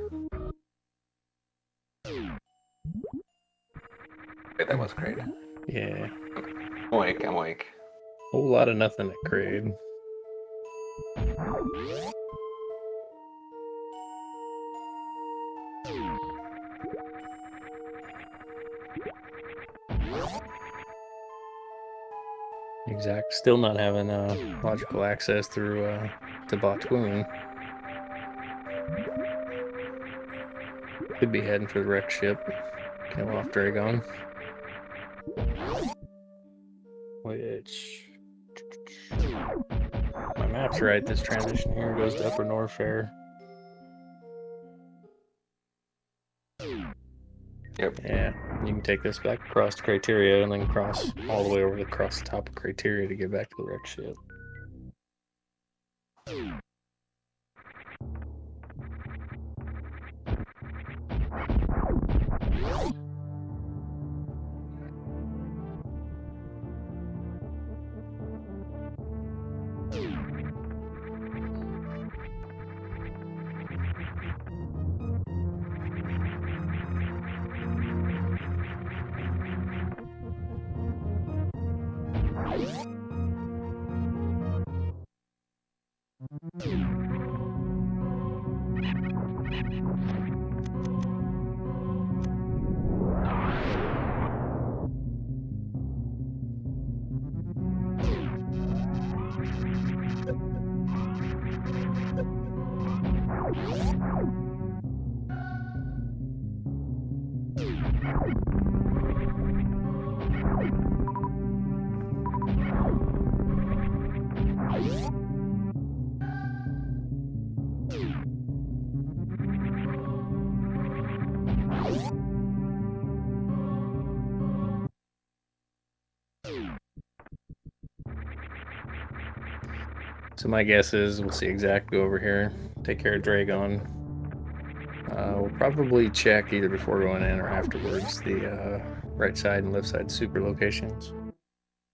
Wait, that was Kraid. Yeah. I'm awake. Whole lot of nothing at Kraid. Exact. Still not having logical access through to Botwoon. Could be heading for the wreck ship. Kill off Dragon. Which... My map's right. This transition here goes to Upper Norfair. Yep. Yeah, you can take this back across to Criteria and then cross all the way over across the top of Criteria to get back to the wreck ship. So my guess is we'll see Exact go over here, take care of Dragon. We'll probably check either before going in or afterwards the right side and left side super locations.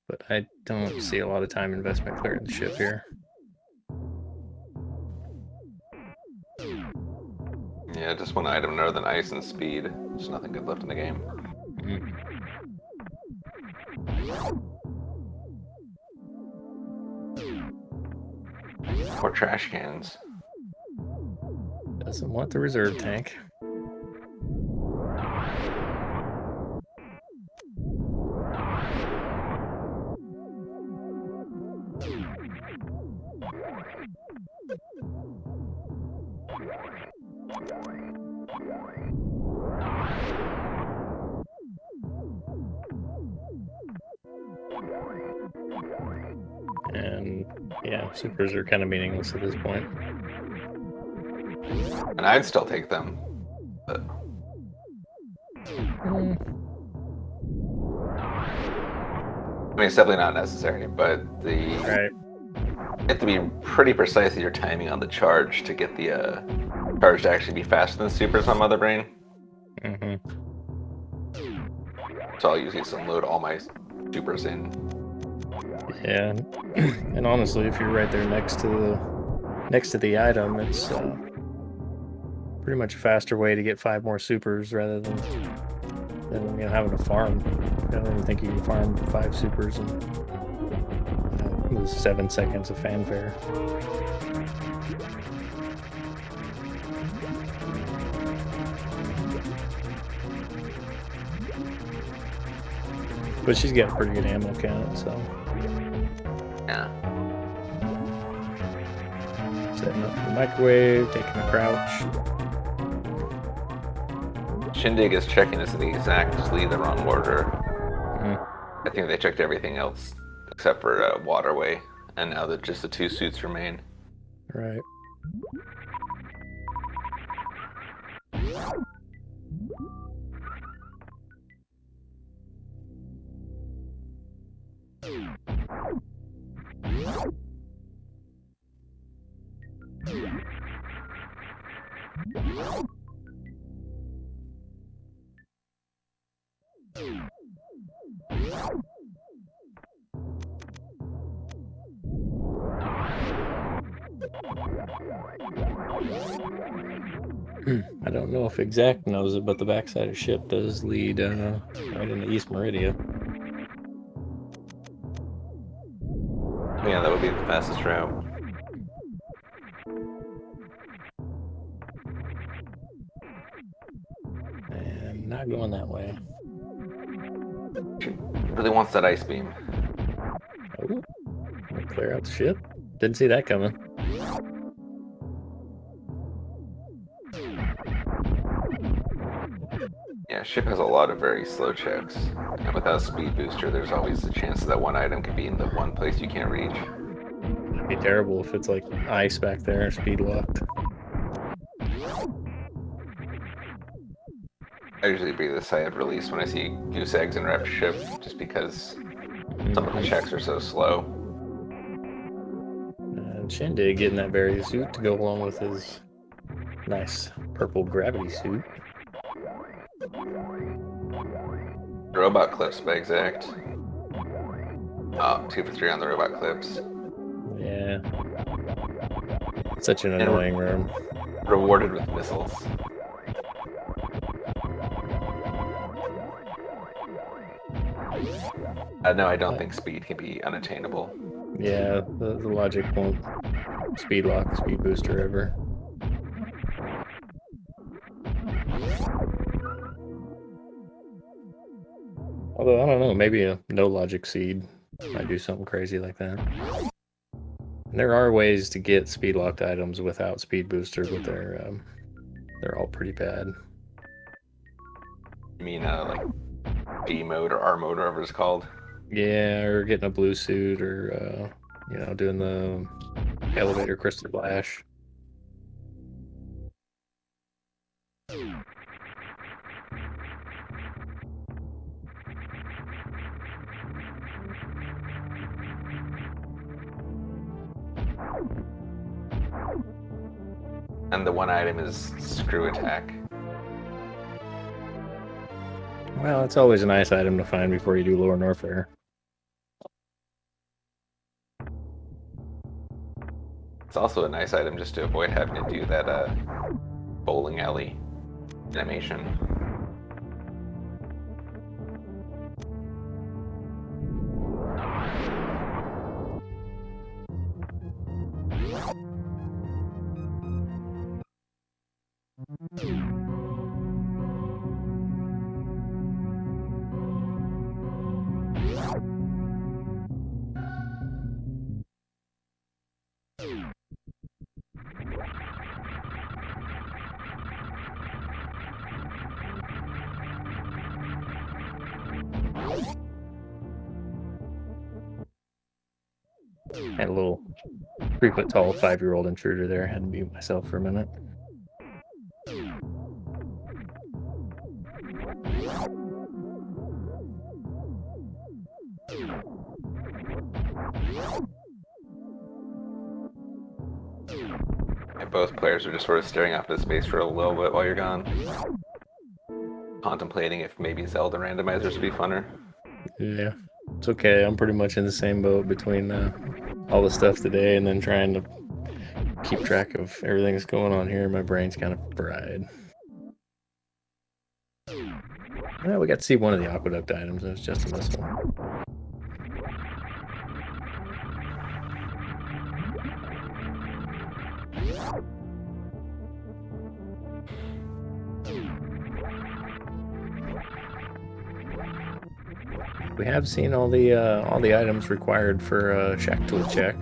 But I don't see a lot of time investment clearing the ship here. Yeah, just one item, Northern Ice and Speed. There's nothing good left in the game. Or trash cans. Doesn't want the reserve tank. And yeah, supers are kind of meaningless at this point. And I'd still take them. But... I mean, it's definitely not necessary, but Right. You have to be pretty precise with your timing on the charge to get the charge to actually be faster than supers on Mother Brain. So I'll usually just unload all my supers in. Yeah, and honestly, if you're right there next to the item, it's pretty much a faster way to get 5 more supers rather than having to farm. I don't even think you can farm 5 supers and lose 7 seconds of fanfare. But she's got a pretty good ammo count, so. Yeah. Setting up for the microwave, taking a crouch. Shindig is checking this in the exactly the wrong order. Mm-hmm. I think they checked everything else except for waterway, and now that just the 2 suits remain. Right. I don't know if Exact knows it, but the backside of ship does lead right into East Meridia. Yeah, that would be the fastest route. And not going that way. Really wants that ice beam. Oh, clear out the ship. Didn't see that coming. Yeah, ship has a lot of very slow checks. And without a speed booster, there's always the chance that one item could be in the one place you can't reach. It'd be terrible if it's like ice back there, speed locked. I usually breathe a sigh of release when I see goose eggs in rep ship, just because some of the checks are so slow. And Shindig getting that various suit to go along with his nice purple gravity suit. Robot clips by Exact. Oh, 2 for 3 on the robot clips. Yeah. Such an annoying room. Rewarded with missiles. No, I don't think speed can be unattainable. Yeah, the logic won't speed lock, speed booster ever. Although, I don't know, maybe a no logic seed might do something crazy like that. And there are ways to get speed locked items without speed booster, but they're all pretty bad. You mean like G mode or R mode, whatever it's called? Yeah, or getting a blue suit, or doing the elevator crystal flash. And the one item is screw attack. Well, it's always a nice item to find before you do Lore Norfair. It's also a nice item just to avoid having to do that bowling alley animation. Had a little 3-foot tall 5-year-old intruder there. Had to mute myself for a minute. And both players are just sort of staring off into space for a little bit while you're gone. Contemplating if maybe Zelda randomizers would be funner. Yeah, it's okay. I'm pretty much in the same boat between all the stuff today and then trying to keep track of everything that's going on here. My brain's kind of fried. Well, we got to see one of the aqueduct items. It was just a missile. We have seen all the items required for shack tool check.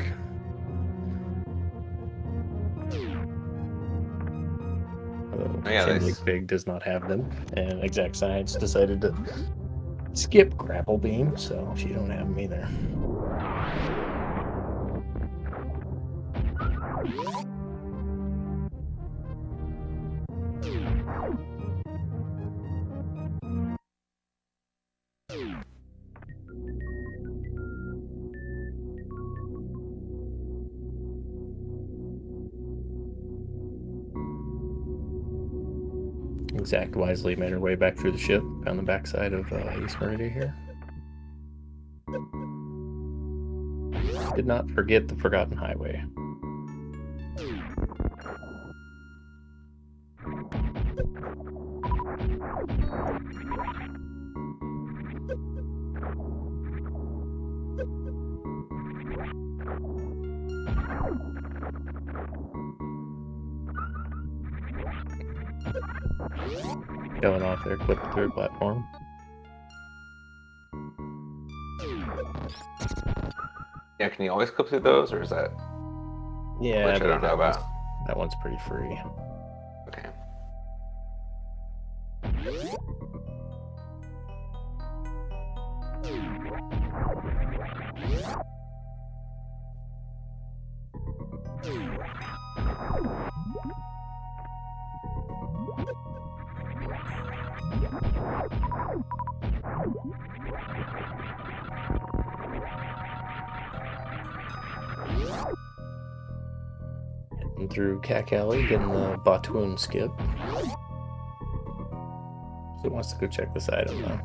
ShinDigPig does not have them, and EXAKTScience decided to skip grapple beam, so she don't have them either. EXAKT wisely made her way back through the ship, on the backside of East Meridia here. Did not forget the Forgotten Highway. Going off there, clip the third platform. Yeah, can you always clip through those, or is that? Yeah, which I don't know about. That one's pretty free. Okay. Heading through Cack Alley, getting the Batoon skip. So he wants to go check this item though.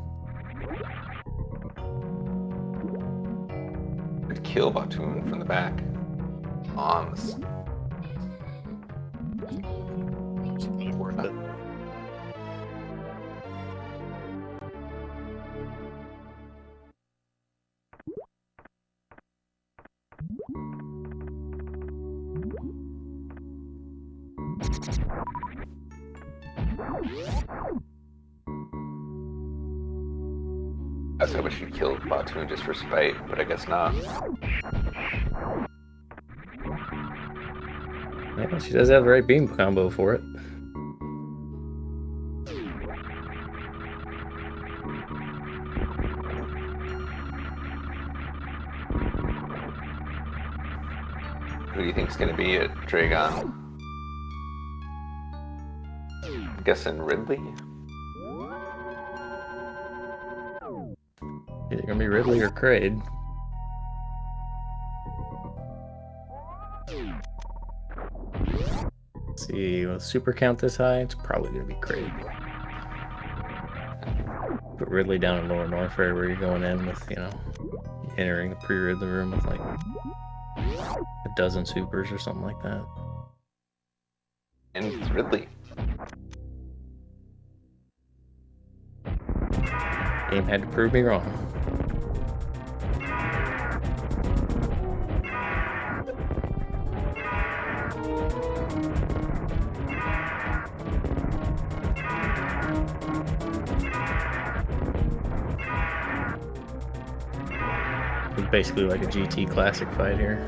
Could kill Batoon from the back. Bombs. It's probably worth it. I was hoping she killed Batoon just for spite, but I guess not. Yeah, she does have the right beam combo for it. Who do you think's going to be at Dragon? I'm guessing Ridley? Either gonna be Ridley or Kraid. Let's see, with super count this high, it's probably gonna be Kraid. Put Ridley down in Lower North, right where you're going in with, you know, entering the pre-Ridley room with like a dozen supers or something like that. And it's Ridley. Game had to prove me wrong. It's basically like a GT classic fight here.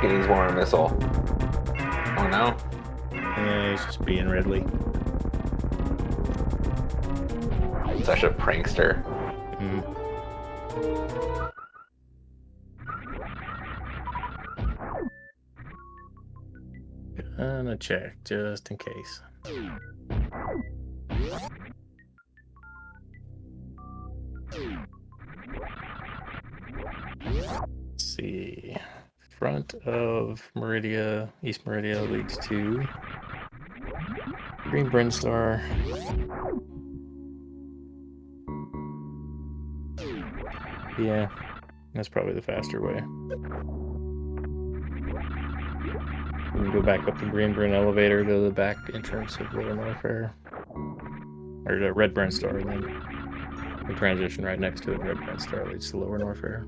He's more a missile. Oh no. Yeah, he's just being Ridley. Such a prankster. Gonna check just in case. Let's see. Front of Meridia, East Meridia leads to Green Brinstar. Yeah, that's probably the faster way. You can go back up the Greenburn elevator to the back entrance of Lower Norfair. Or the Red Brent Star, and then the transition right next to it, Red Brent Star leads to Lower Norfair.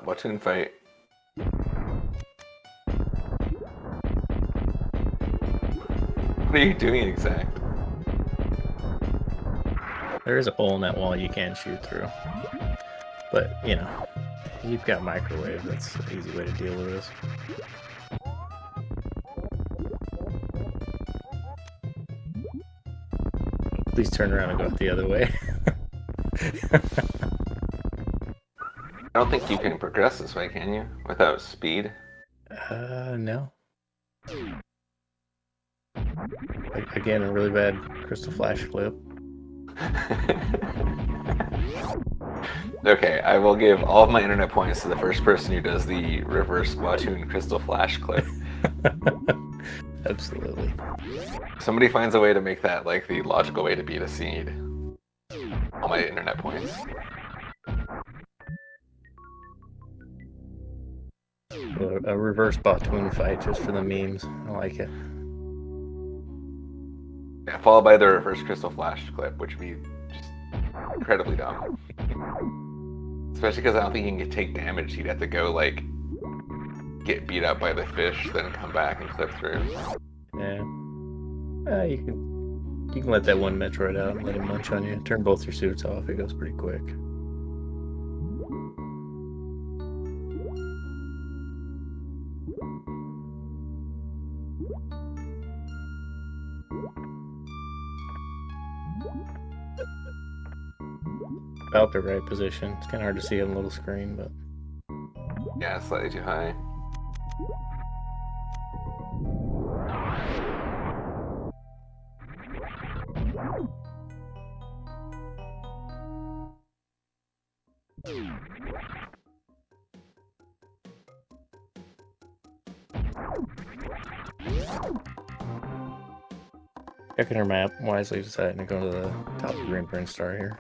Watching fight. What are you doing, Exact? There is a hole in that wall you can shoot through. But, you know, you've got microwave. That's an easy way to deal with this. Please turn around and go out the other way. I don't think you can progress this way, can you? Without speed? No. Again, a really bad crystal flash clip. Okay, I will give all of my internet points to the first person who does the reverse Splatoon crystal flash clip. Absolutely. Somebody finds a way to make that like the logical way to beat a seed. All my internet points. A reverse Splatoon fight just for the memes. I like it. Yeah, followed by the reverse crystal flash clip, which would be just incredibly dumb. Especially because I don't think you can take damage. You'd have to go like get beat up by the fish, then come back and clip through. Yeah. You can let that one Metroid out and let him munch on you. Turn both your suits off. It goes pretty quick. About the right position. It's kind of hard to see on the little screen, but yeah, slightly too high. Checking her map, wisely deciding to go to the top of Green Burn Star here.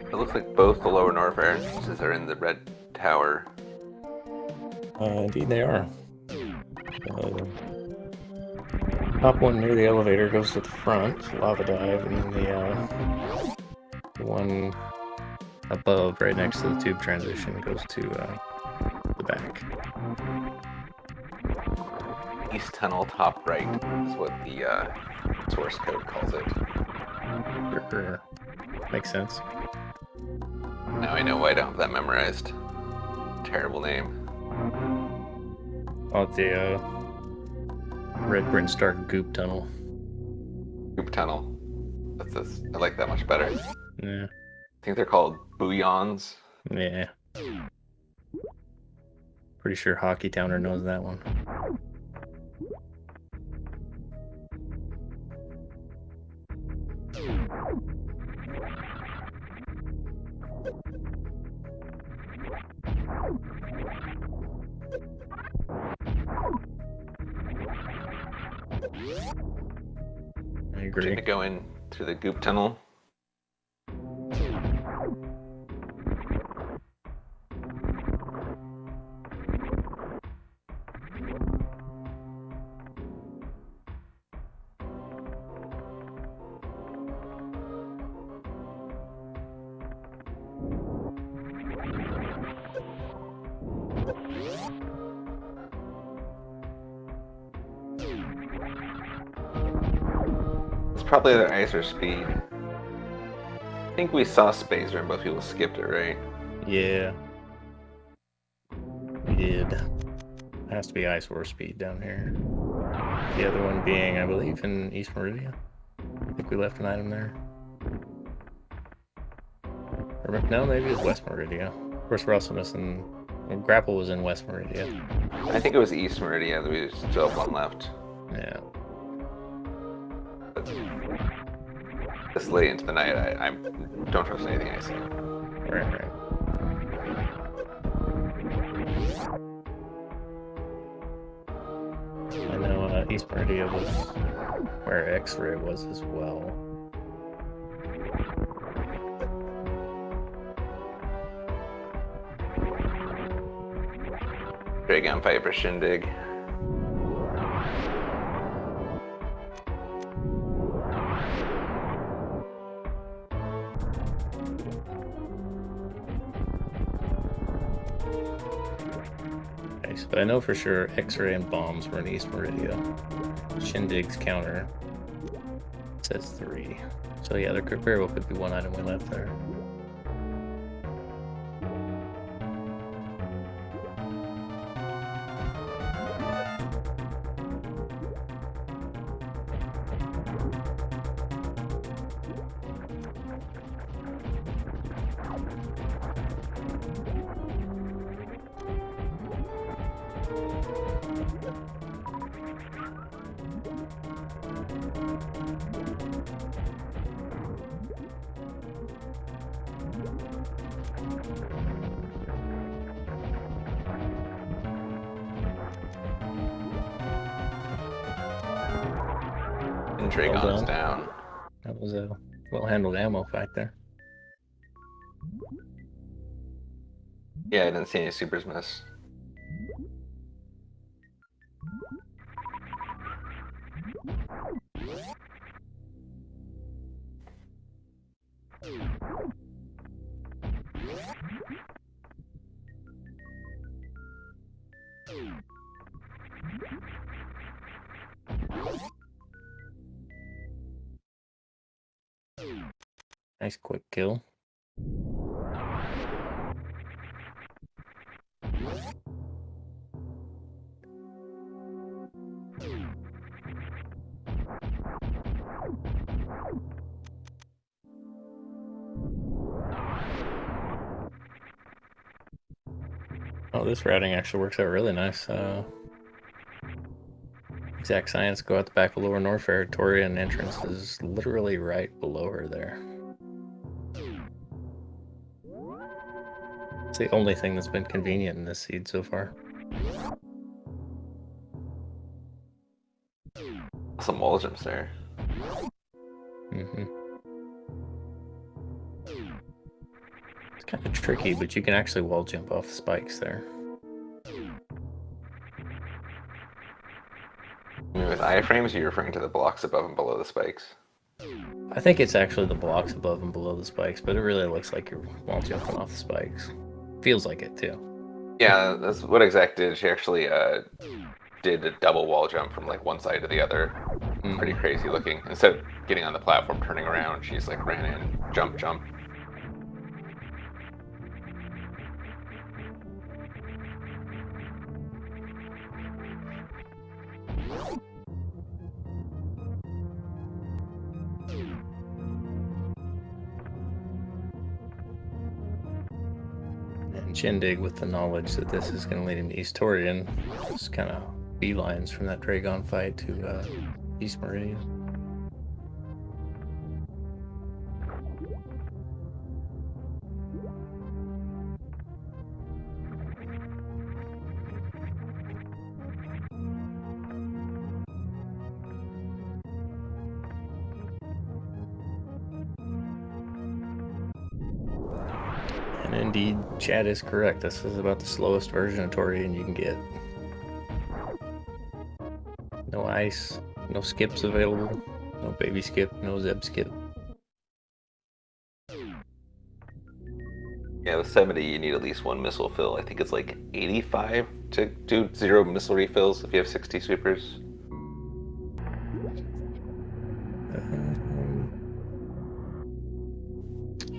It looks like both the lower Norfair entrances are in the red tower. Indeed they are. Top one near the elevator goes to the front, lava dive, and then the one above, right next to the tube transition, goes to the back. East tunnel top right is what the source code calls it. Sure. Makes sense. Now I know why I don't have that memorized. Terrible name. Oh, the Red Brent Star Goop Tunnel. Goop tunnel. I like that much better. Yeah. I think they're called bouillons. Yeah. Pretty sure Hockey Towner knows that one. I agree. Gonna go in through the goop tunnel. It's probably either ice or speed. think we saw Space Run, but people skipped it, right? Yeah. We did. It has to be Ice War Speed down here. The other one being, I believe, in East Meridia. I think we left an item there. Or, no, maybe it was West Meridia. Of course, we're also missing... Well, Grapple was in West Meridia. I think it was East Meridia that we still have one left. Yeah. This late into the night, I don't trust anything I see. Right. I know East Meridia was where X-Ray was as well. Great gunfight for Shindig. Okay, so I know for sure X-Ray and bombs were in East Meridia. Shindig's counter says 3. So yeah, there very well could be one item we left there. And Dragon's down. That was a well-handled ammo fight there. Yeah, I didn't see any supers miss. Nice quick kill. Oh, this routing actually works out really nice. EXAKTScience go out the back of Lower Norfair. Torian entrance is literally right below her there. It's the only thing that's been convenient in this seed so far. Some wall jumps there. It's kind of tricky, but you can actually wall jump off the spikes there. I mean, with iframes, you're referring to the blocks above and below the spikes? I think it's actually the blocks above and below the spikes, but it really looks like you're wall jumping off the spikes. Feels like it too. Yeah, that's what Exec did. She actually did a double wall jump from like one side to the other. Pretty crazy looking. Instead of getting on the platform, turning around, she's like ran in, jump. And Shindig, with the knowledge that this is going to lead him to East Torian, just kind of beelines from that Dragon fight to East Meridia. And indeed, Chad is correct. This is about the slowest version of Torian you can get. No ice, no skips available, no baby skip, no Zeb skip. Yeah, with 70, you need at least one missile fill. I think it's like 85 to do 0 missile refills if you have 60 sweepers.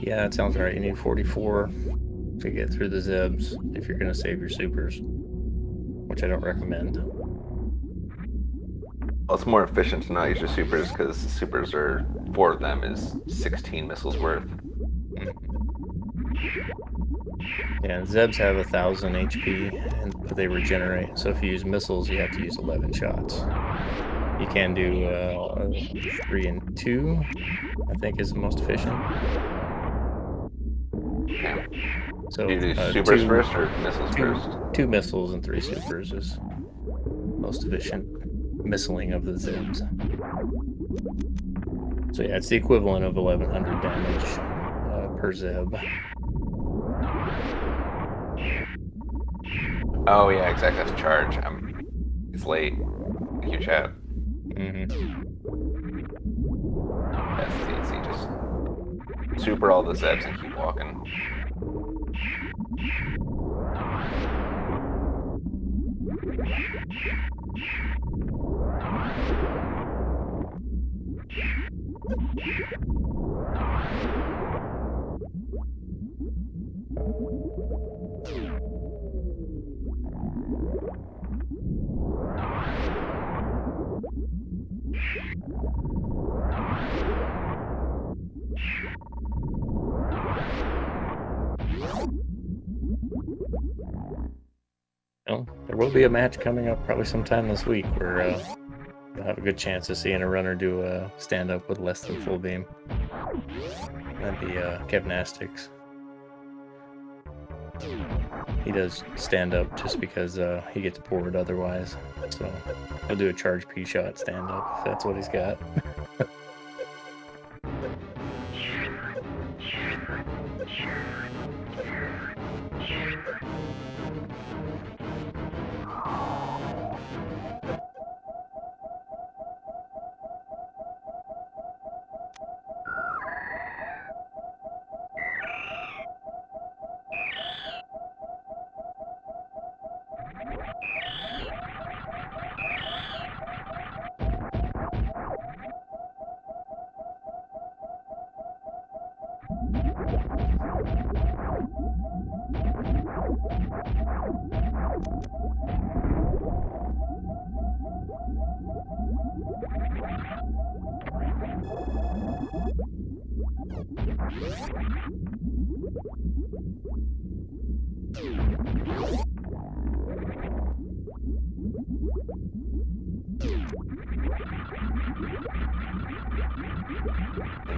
Yeah, that sounds right. You need 44 to get through the Zebs if you're going to save your supers, which I don't recommend. Well, it's more efficient to not use your supers because supers are, 4 of them is 16 missiles worth. Yeah, Zebs have 1,000 HP, but they regenerate. So if you use missiles, you have to use 11 shots. You can do 3 and 2, I think is the most efficient. Okay. So Do you do supers first or missiles first? 2 missiles and 3 supers is most efficient missiling of the Zebs. So yeah, it's the equivalent of 1,100 damage per Zeb. Oh yeah, exactly. That's charge. It's late. Thank you, chat. That's easy. Just super all the Zebs and keep walking. Well, there will be a match coming up probably sometime this week where you'll have a good chance of seeing a runner do a stand-up with less than full beam. That'd be Kevnastics. He does stand-up just because he gets bored otherwise. So he'll do a charge P-shot stand-up if that's what he's got.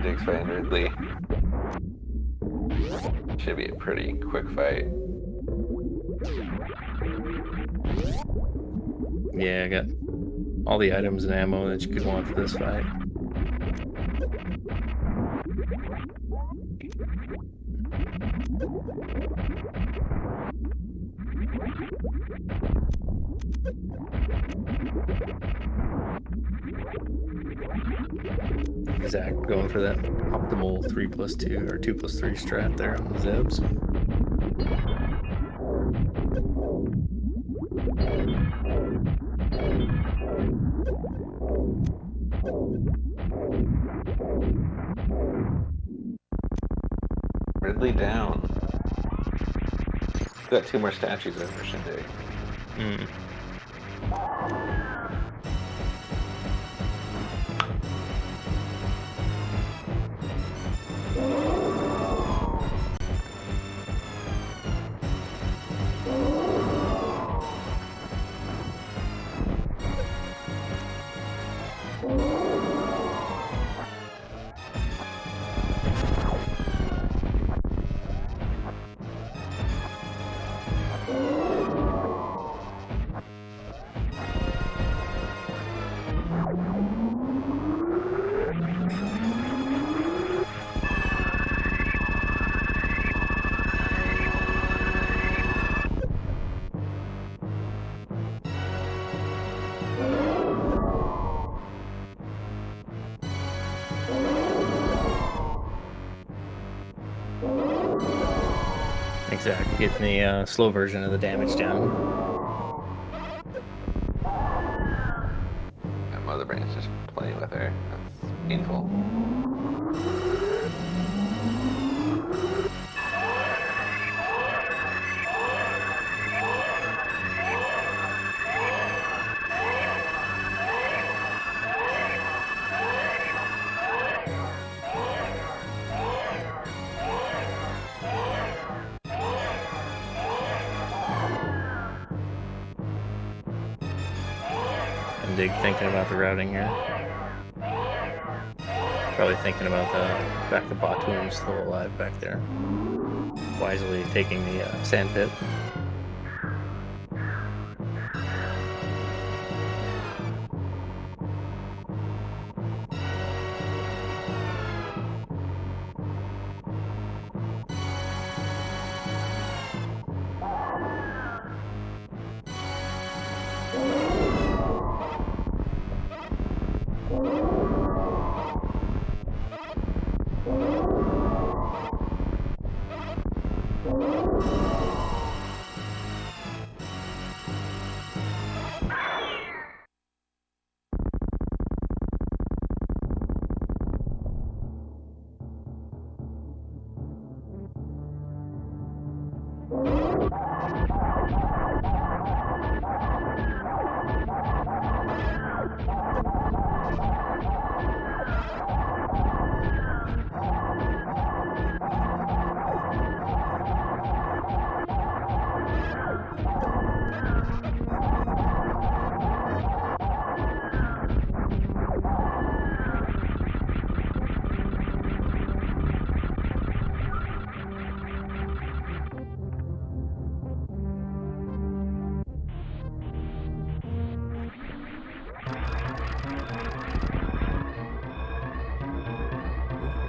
Diggs fighting Ridley. Should be a pretty quick fight. Yeah, I got all the items and ammo that you could want for this fight. Exact going for that optimal 3+2 or 2+3 strat there on the Zebs. Ridley down. Got 2 more statues over Shindig. Exact, getting the slow version of the damage down. That Mother Brain's just playing with her. That's painful. Shindig thinking about the routing here. Probably thinking about the fact that Batoon's still alive back there. Wisely taking the sand pit.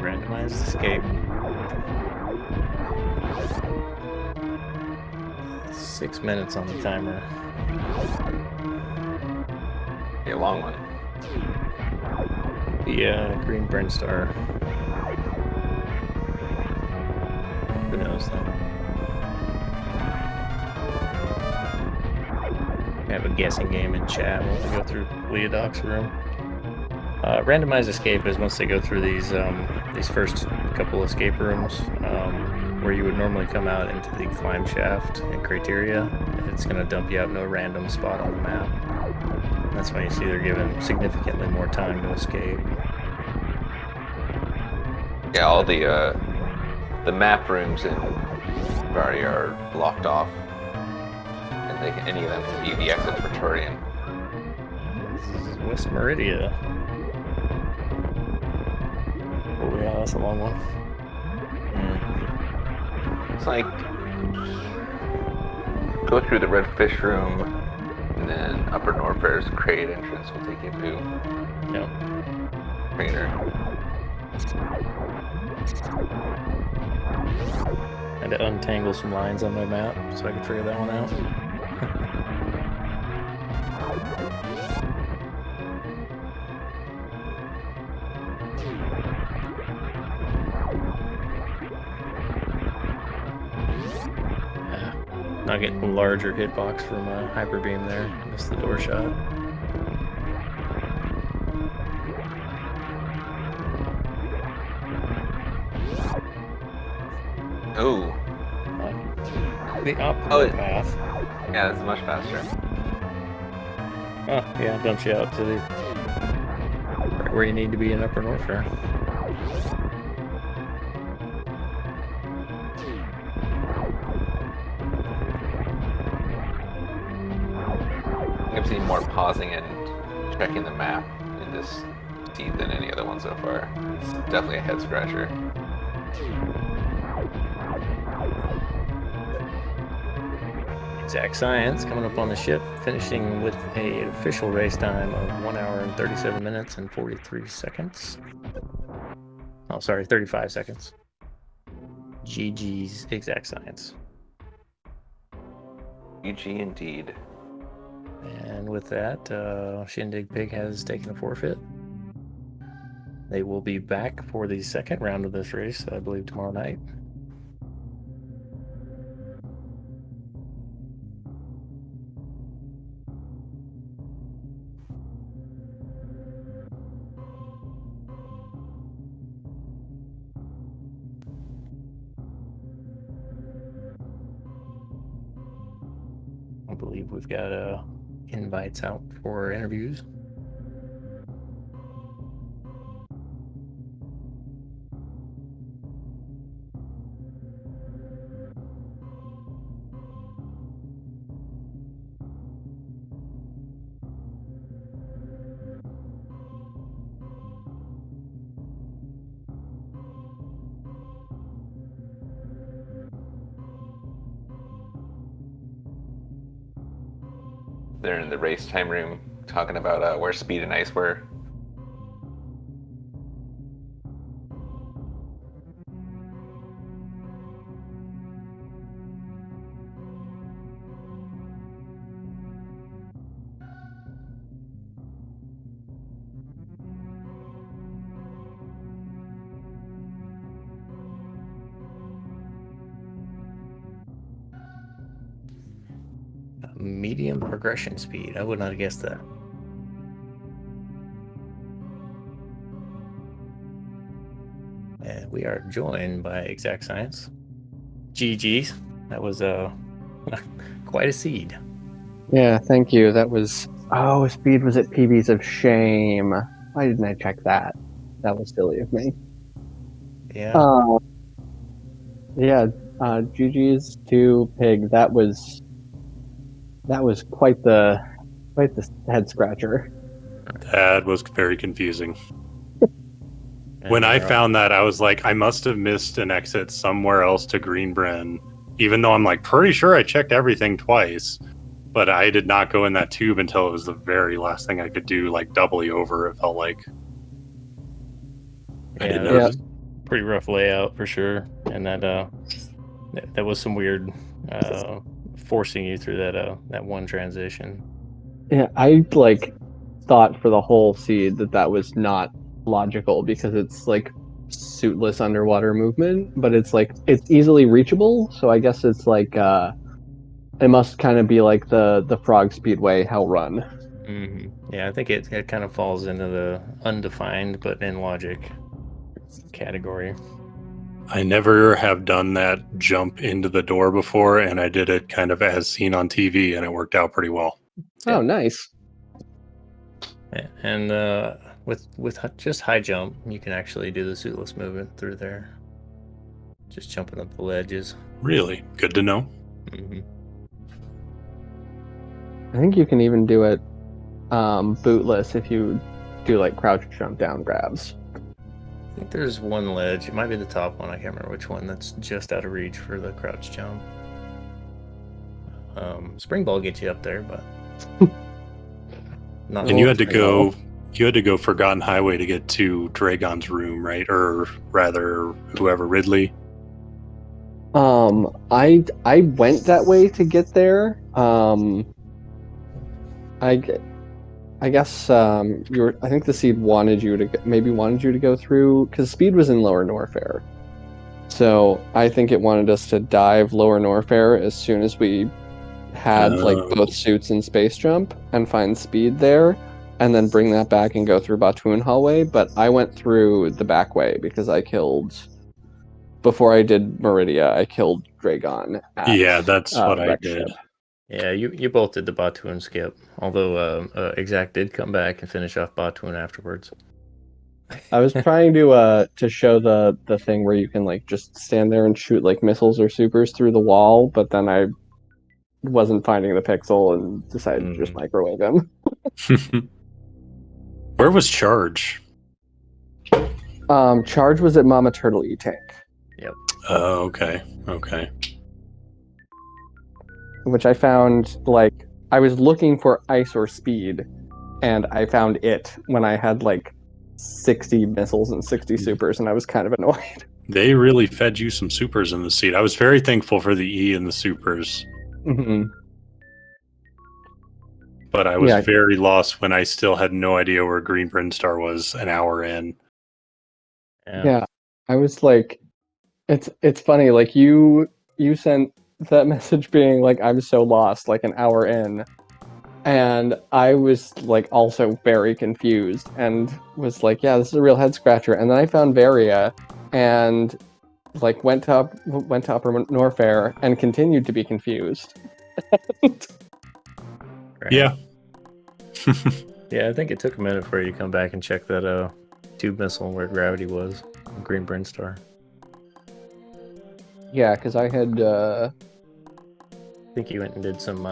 Randomized escape. 6 minutes on the timer. A long one. The green burn star. Who knows though? We have a guessing game in chat when we go through Leodoc's room. Randomized escape is once they go through these first couple escape rooms, where you would normally come out into the climb shaft and criteria. It's going to dump you out in a random spot on the map. That's why you see they're given significantly more time to escape. Yeah, all the map rooms in Vardy are blocked off, and any of them can be the exit for Turian. This is West Meridia. Oh yeah, that's a long one. It's like go through the red fish room, and then Upper Norfair's crate entrance will take you to Trainer. And to untangle some lines on my map so I can figure that one out. Not getting a larger hitbox from a hyper beam there. Missed the door shot. Oh. The optimal path. Yeah, that's much faster. Oh, yeah, dumps you out to the right where you need to be in Upper Norfair. I've seen more pausing and checking the map in this seed than any other one so far. It's definitely a head scratcher. EXAKTScience coming up on the ship, finishing with an official race time of 1 hour and 37 minutes and 43 seconds. Oh, sorry, 35 seconds. GG's EXAKTScience. GG indeed. And with that, ShinDigPig has taken a forfeit. They will be back for the second round of this race, I believe, tomorrow night. I believe we've got invites out for interviews. they're in the race time room talking about where Speed and Ice were. Medium progression speed. I would not have guessed that. And we are joined by EXAKTScience. GG's. That was quite a seed. Yeah, thank you. That was... Oh, Speed was at PBs of shame. Why didn't I check that? That was silly of me. Yeah. Yeah, GG's to Pig. That was quite the head scratcher. That was very confusing. When I found that, I was like, I must have missed an exit somewhere else to Greenbren, even though I'm like pretty sure I checked everything twice, but I did not go in that tube until it was the very last thing I could do, like doubly over. It felt like. Yeah, I didn't that know. was pretty rough layout for sure, and that was some weird forcing you through that one transition. Yeah, I like thought for the whole seed that was not logical because it's like suitless underwater movement, but it's like it's easily reachable. So I guess it's like it must kind of be like the Frog Speedway Hell Run. Mm-hmm. Yeah, I think it kind of falls into the undefined but in logic category. I never have done that jump into the door before, and I did it kind of as seen on TV, and it worked out pretty well. Oh, Yeah. nice. Yeah, and with just high jump, you can actually do the suitless movement through there. Just jumping up the ledges. Really good to know. Mm-hmm. I think you can even do it bootless if you do like crouch jump down grabs. I think there's one ledge. It might be the top one. I can't remember which one. That's just out of reach for the crouch jump. Spring ball gets you up there, but not. And you had to go. You had to go Forgotten Highway to get to Dragon's room, right? Or rather, whoever Ridley. I went that way to get there. I guess I think the seed wanted you to go through because Speed was in Lower Norfair. So I think it wanted us to dive Lower Norfair as soon as we had like both suits and space jump and find Speed there, and then bring that back and go through Batoon Hallway. But I went through the back way because before I did Meridia, I killed Dragon. Yeah, that's what I did. Ship. Yeah, you both did the Batoon skip. Although Exact did come back and finish off Batoon afterwards. I was trying to show the thing where you can like just stand there and shoot like missiles or supers through the wall, but then I wasn't finding the pixel and decided to just microwave him. Where was Charge? Charge was at Mama Turtle E Tank. Yep. Oh, okay. Okay. Which I found, like, I was looking for Ice or Speed, and I found it when I had, like, 60 missiles and 60 supers, and I was kind of annoyed. They really fed you some supers in the seat. I was very thankful for the E and the supers. Mm-hmm. But I was very lost when I still had no idea where Green Brinstar was an hour in. Yeah. I was like, it's funny, like, you sent that message being like, I'm so lost, like an hour in, and I was like also very confused and was like, yeah, this is a real head scratcher. And then I found Varia and like went to Upper Norfair and continued to be confused. Right. Yeah. Yeah, I think it took a minute for you to come back and check that tube missile where gravity was, Green Brinstar. Yeah, because I had I think you went and did some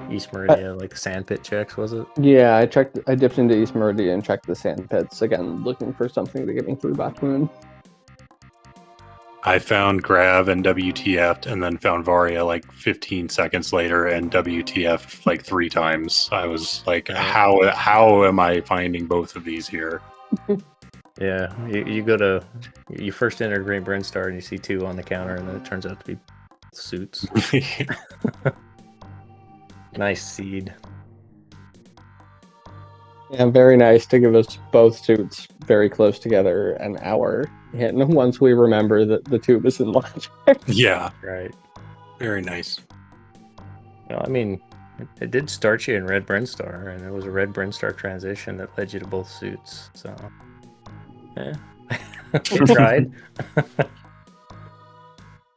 East Meridia, like sand pit checks, was it? Yeah, I dipped into East Meridia and checked the sand pits again, looking for something to get me through Batoon. I found Grav and WTF, and then found Varia like 15 seconds later, and WTF like 3 times. I was like, how am I finding both of these here? Yeah, you first enter Green Brinstar and you see 2 on the counter, and then it turns out to be suits. Nice seed. Yeah, very nice to give us both suits very close together an hour. And once we remember that the tube is in logic. Yeah, Right. very nice. Well, I mean, it did start you in Red Brinstar, and it was a Red Brinstar transition that led you to both suits. So, yeah, we tried.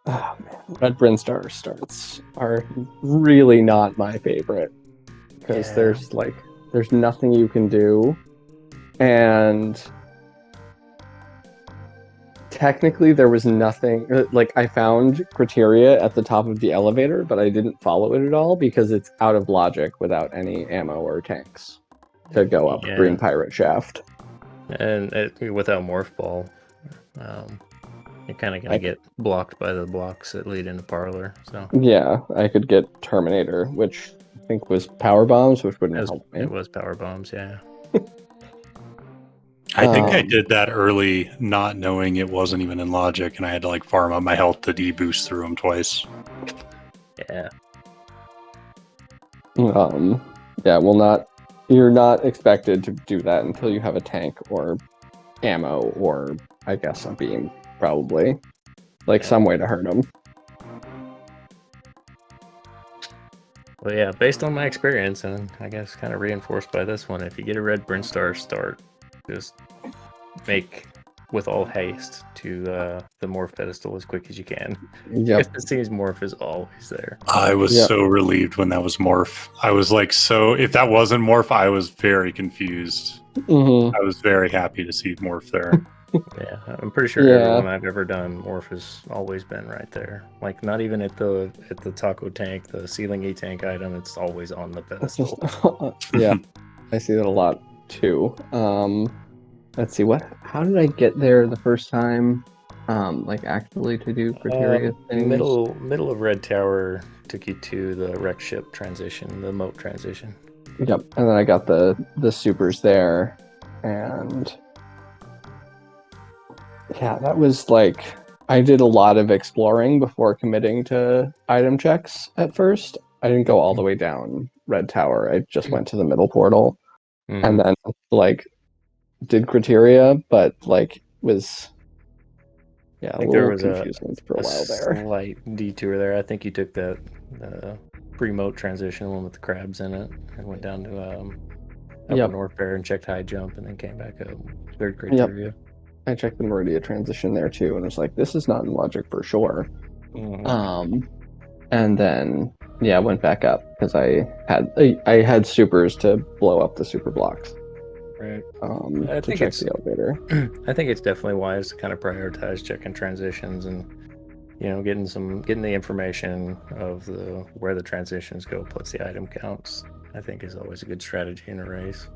Oh man, Red Brinstar starts are really not my favorite because there's nothing you can do, and technically there was nothing. Like, I found criteria at the top of the elevator, but I didn't follow it at all because it's out of logic without any ammo or tanks to go up Green Pirate Shaft. And without Morph Ball, you're kind of going to get blocked by the blocks that lead into Parlor. So yeah, I could get Terminator, which I think was Power Bombs, which wouldn't help me. It was Power Bombs, yeah. I think I did that early, not knowing it wasn't even in logic, and I had to like farm up my health to deboost through them twice. Yeah. Yeah, well, you're not expected to do that until you have a tank or ammo or, I guess, a beam, probably. Some way to hurt them. Well, yeah, based on my experience, and I guess kind of reinforced by this one, if you get a Red Brinstar start, just make with all haste to the Morph pedestal as quick as you can. Yep. It seems Morph is always there. I was so relieved when that was Morph. I was like, if that wasn't Morph, I was very confused. Mm-hmm. I was very happy to see Morph there. Yeah, I'm pretty sure everyone I've ever done, Morph has always been right there. Like, not even at the taco tank, the ceiling E tank item, it's always on the pedestal. Yeah, I see that a lot too. Let's see, how did I get there the first time? Actually to do criteria things? Middle of Red Tower took you to the wreck ship transition, the moat transition. Yep, and then I got the supers there, and yeah, that was I did a lot of exploring before committing to item checks at first. I didn't go all the way down Red Tower. I just went to the middle portal, and then did criteria, but was a little confusing for a while there. Slight detour there. I think you took the pre-moat transition, one with the crabs in it, and went down to North Bear and checked high jump, and then came back up. Third criteria. Yep. I checked the Meridia transition there too, and was like, this is not in logic for sure. And then went back up because I had supers to blow up the super blocks. Right. I think check the elevator. I think it's definitely wise to kind of prioritize checking transitions and getting the information of where the transitions go plus the item counts. I think is always a good strategy in a race.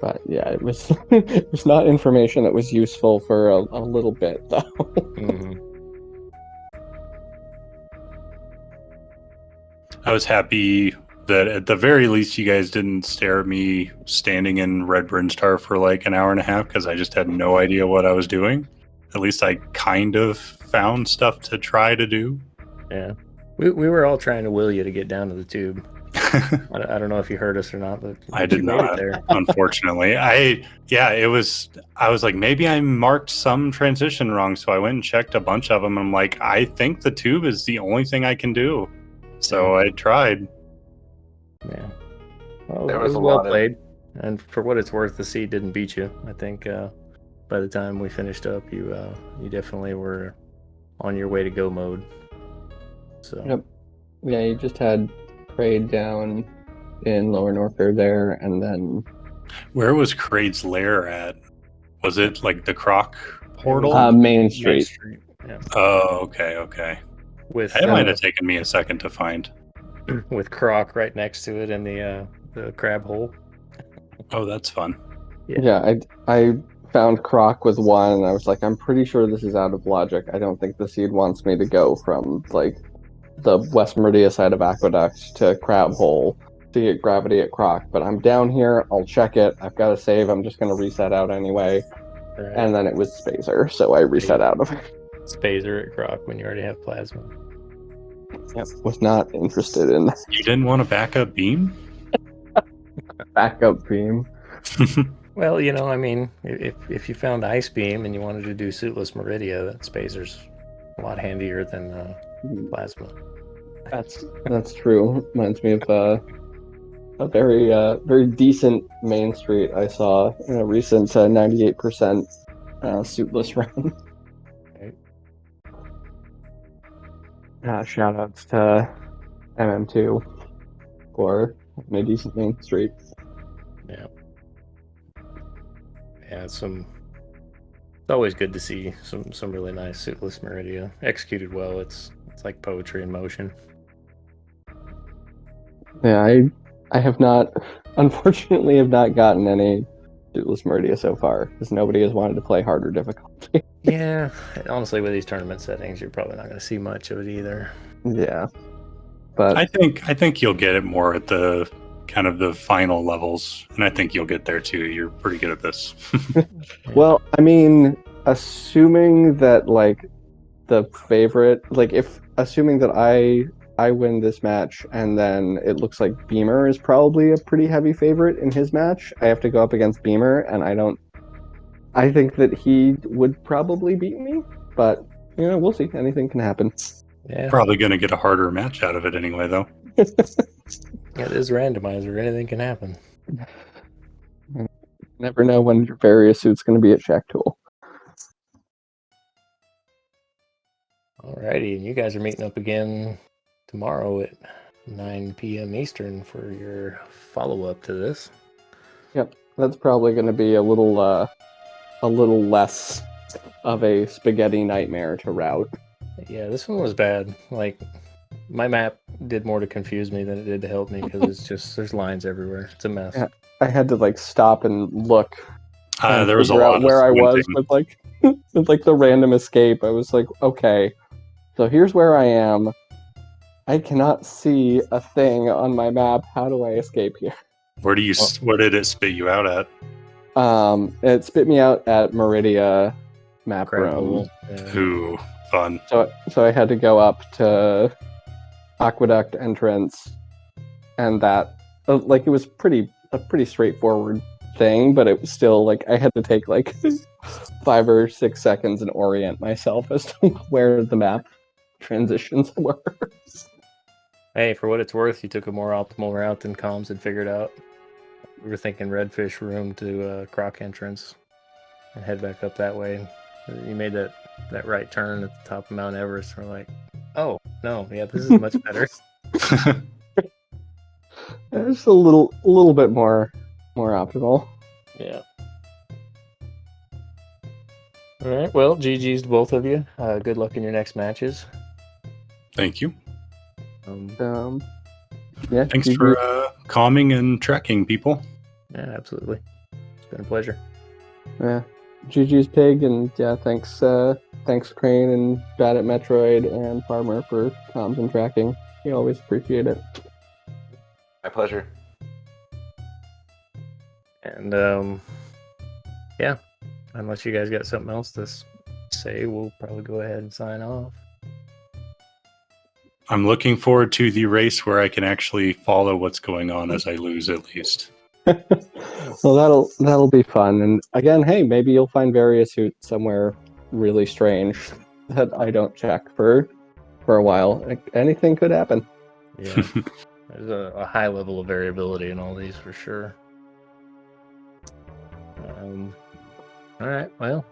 But yeah, it was it was not information that was useful for a little bit though. I was happy that at the very least you guys didn't stare at me standing in Red Brinstar for like an hour and a half because I just had no idea what I was doing. At least I kind of found stuff to try to do. Yeah. We were all trying to will you to get down to the tube. I don't know if you heard us or not, but I did not, unfortunately. I was like, maybe I marked some transition wrong, so I went and checked a bunch of them. And I'm like, I think the tube is the only thing I can do. So I tried. Yeah. Well, it was well played. And for what it's worth, the seed didn't beat you. I think by the time we finished up, you definitely were on your way to go mode. So yep. Yeah, you just had Kraid down in Lower North Fair there, and then where was Kraid's lair at? Was it like the Croc portal? Main Street. Yeah. Oh, okay. It might have taken me a second to find. With Croc right next to it in the crab hole. Oh, that's fun. Yeah, I found Croc with 1, and I was like, I'm pretty sure this is out of logic. I don't think the seed wants me to go from like the West Meridia side of Aqueduct to Crab Hole to get gravity at Croc, but I'm down here. I'll check it. I've got to save. I'm just gonna reset out anyway. Right. And then it was Spazer, so I reset out of it. Spazer at Croc when you already have plasma. Yep, was not interested in You didn't want a backup beam? backup beam. Well, you know, I mean, if you found Ice Beam and you wanted to do Suitless Meridia, that Spazer's a lot handier than plasma. That's true. Reminds me of a very decent Main Street I saw in a recent 98% suitless round. Right. Shout outs to MM2 for a decent Main Street. Yeah. Yeah, it's always good to see some really nice suitless Meridia executed well. It's like poetry in motion. Yeah, I have not, unfortunately, have not gotten any suitless Meridia so far because nobody has wanted to play harder difficulty. Yeah, honestly, with these tournament settings, you're probably not going to see much of it either. Yeah, but I think you'll get it more at the kind of the final levels, and I think you'll get there too. You're pretty good at this. Well, I mean, assuming that like the favorite, like if assuming that I win this match and then it looks like Beamer is probably a pretty heavy favorite in his match, I have to go up against Beamer, and I think that he would probably beat me, but you know, we'll see. Anything can happen. Yeah, Probably going to get a harder match out of it anyway, though. Yeah, it is randomizer. Anything can happen. Never know when your various suit's going to be at Shack Tool. Alrighty, and you guys are meeting up again tomorrow at 9 p.m. Eastern for your follow-up to this. Yep, that's probably going to be a little less of a spaghetti nightmare to route. Yeah, this one was bad. Like, my map did more to confuse me than it did to help me because it's just there's lines everywhere. It's a mess. Yeah, I had to like stop and look. And There was a figure lot out where of I was squinting. with like with like the random escape. I was like, okay, so here's where I am. I cannot see a thing on my map. How do I escape here? Where did it spit you out at? It spit me out at Meridia map Crap room. hole. Yeah. Ooh, fun. So I had to go up to Aqueduct entrance, and that like it was a pretty straightforward thing, but it was still like I had to take like 5 or 6 seconds and orient myself as to where the map transitions were. Hey, for what it's worth, you took a more optimal route than Comms had figured out. We were thinking Redfish room to Croc entrance and head back up that way. You made that right turn at the top of Mount Everest. We're like, oh no, yeah, this is much better. It's a little bit more optimal. Yeah. All right. Well, GG's to both of you. Good luck in your next matches. Thank you. Yeah. Thanks GG. for calming and tracking people. Yeah, absolutely. It's been a pleasure. Yeah. GG's Pig, and yeah, thanks Crane and Bad at Metroid and Farmer for comms and tracking. We always appreciate it. My pleasure. And yeah, unless you guys got something else to say, we'll probably go ahead and sign off. I'm looking forward to the race where I can actually follow what's going on as I lose, at least. Well, that'll be fun. And again, hey, maybe you'll find various suit somewhere really strange that I don't check for a while. Like, anything could happen. Yeah, there's a high level of variability in all these for sure. All right, well,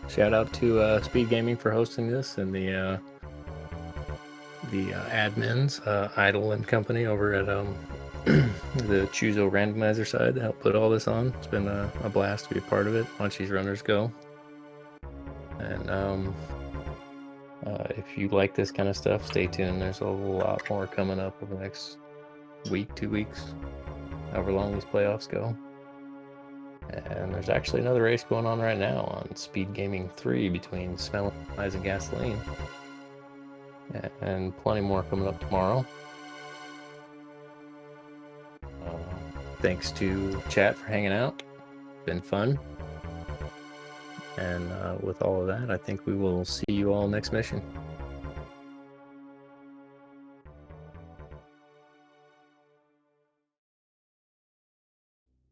shout out to SpeedGaming for hosting this and the admins, Idle and company over at the Choozo Randomizer side that helped put all this on. It's been a blast to be a part of it. Watch these runners go. And if you like this kind of stuff, stay tuned. There's a lot more coming up over the next week, 2 weeks, however long these playoffs go. And there's actually another race going on right now on SpeedGaming 3 between Smelling Eyes and Gasoline. And plenty more coming up tomorrow. Thanks to chat for hanging out. Been fun. And with all of that, I think we will see you all next mission.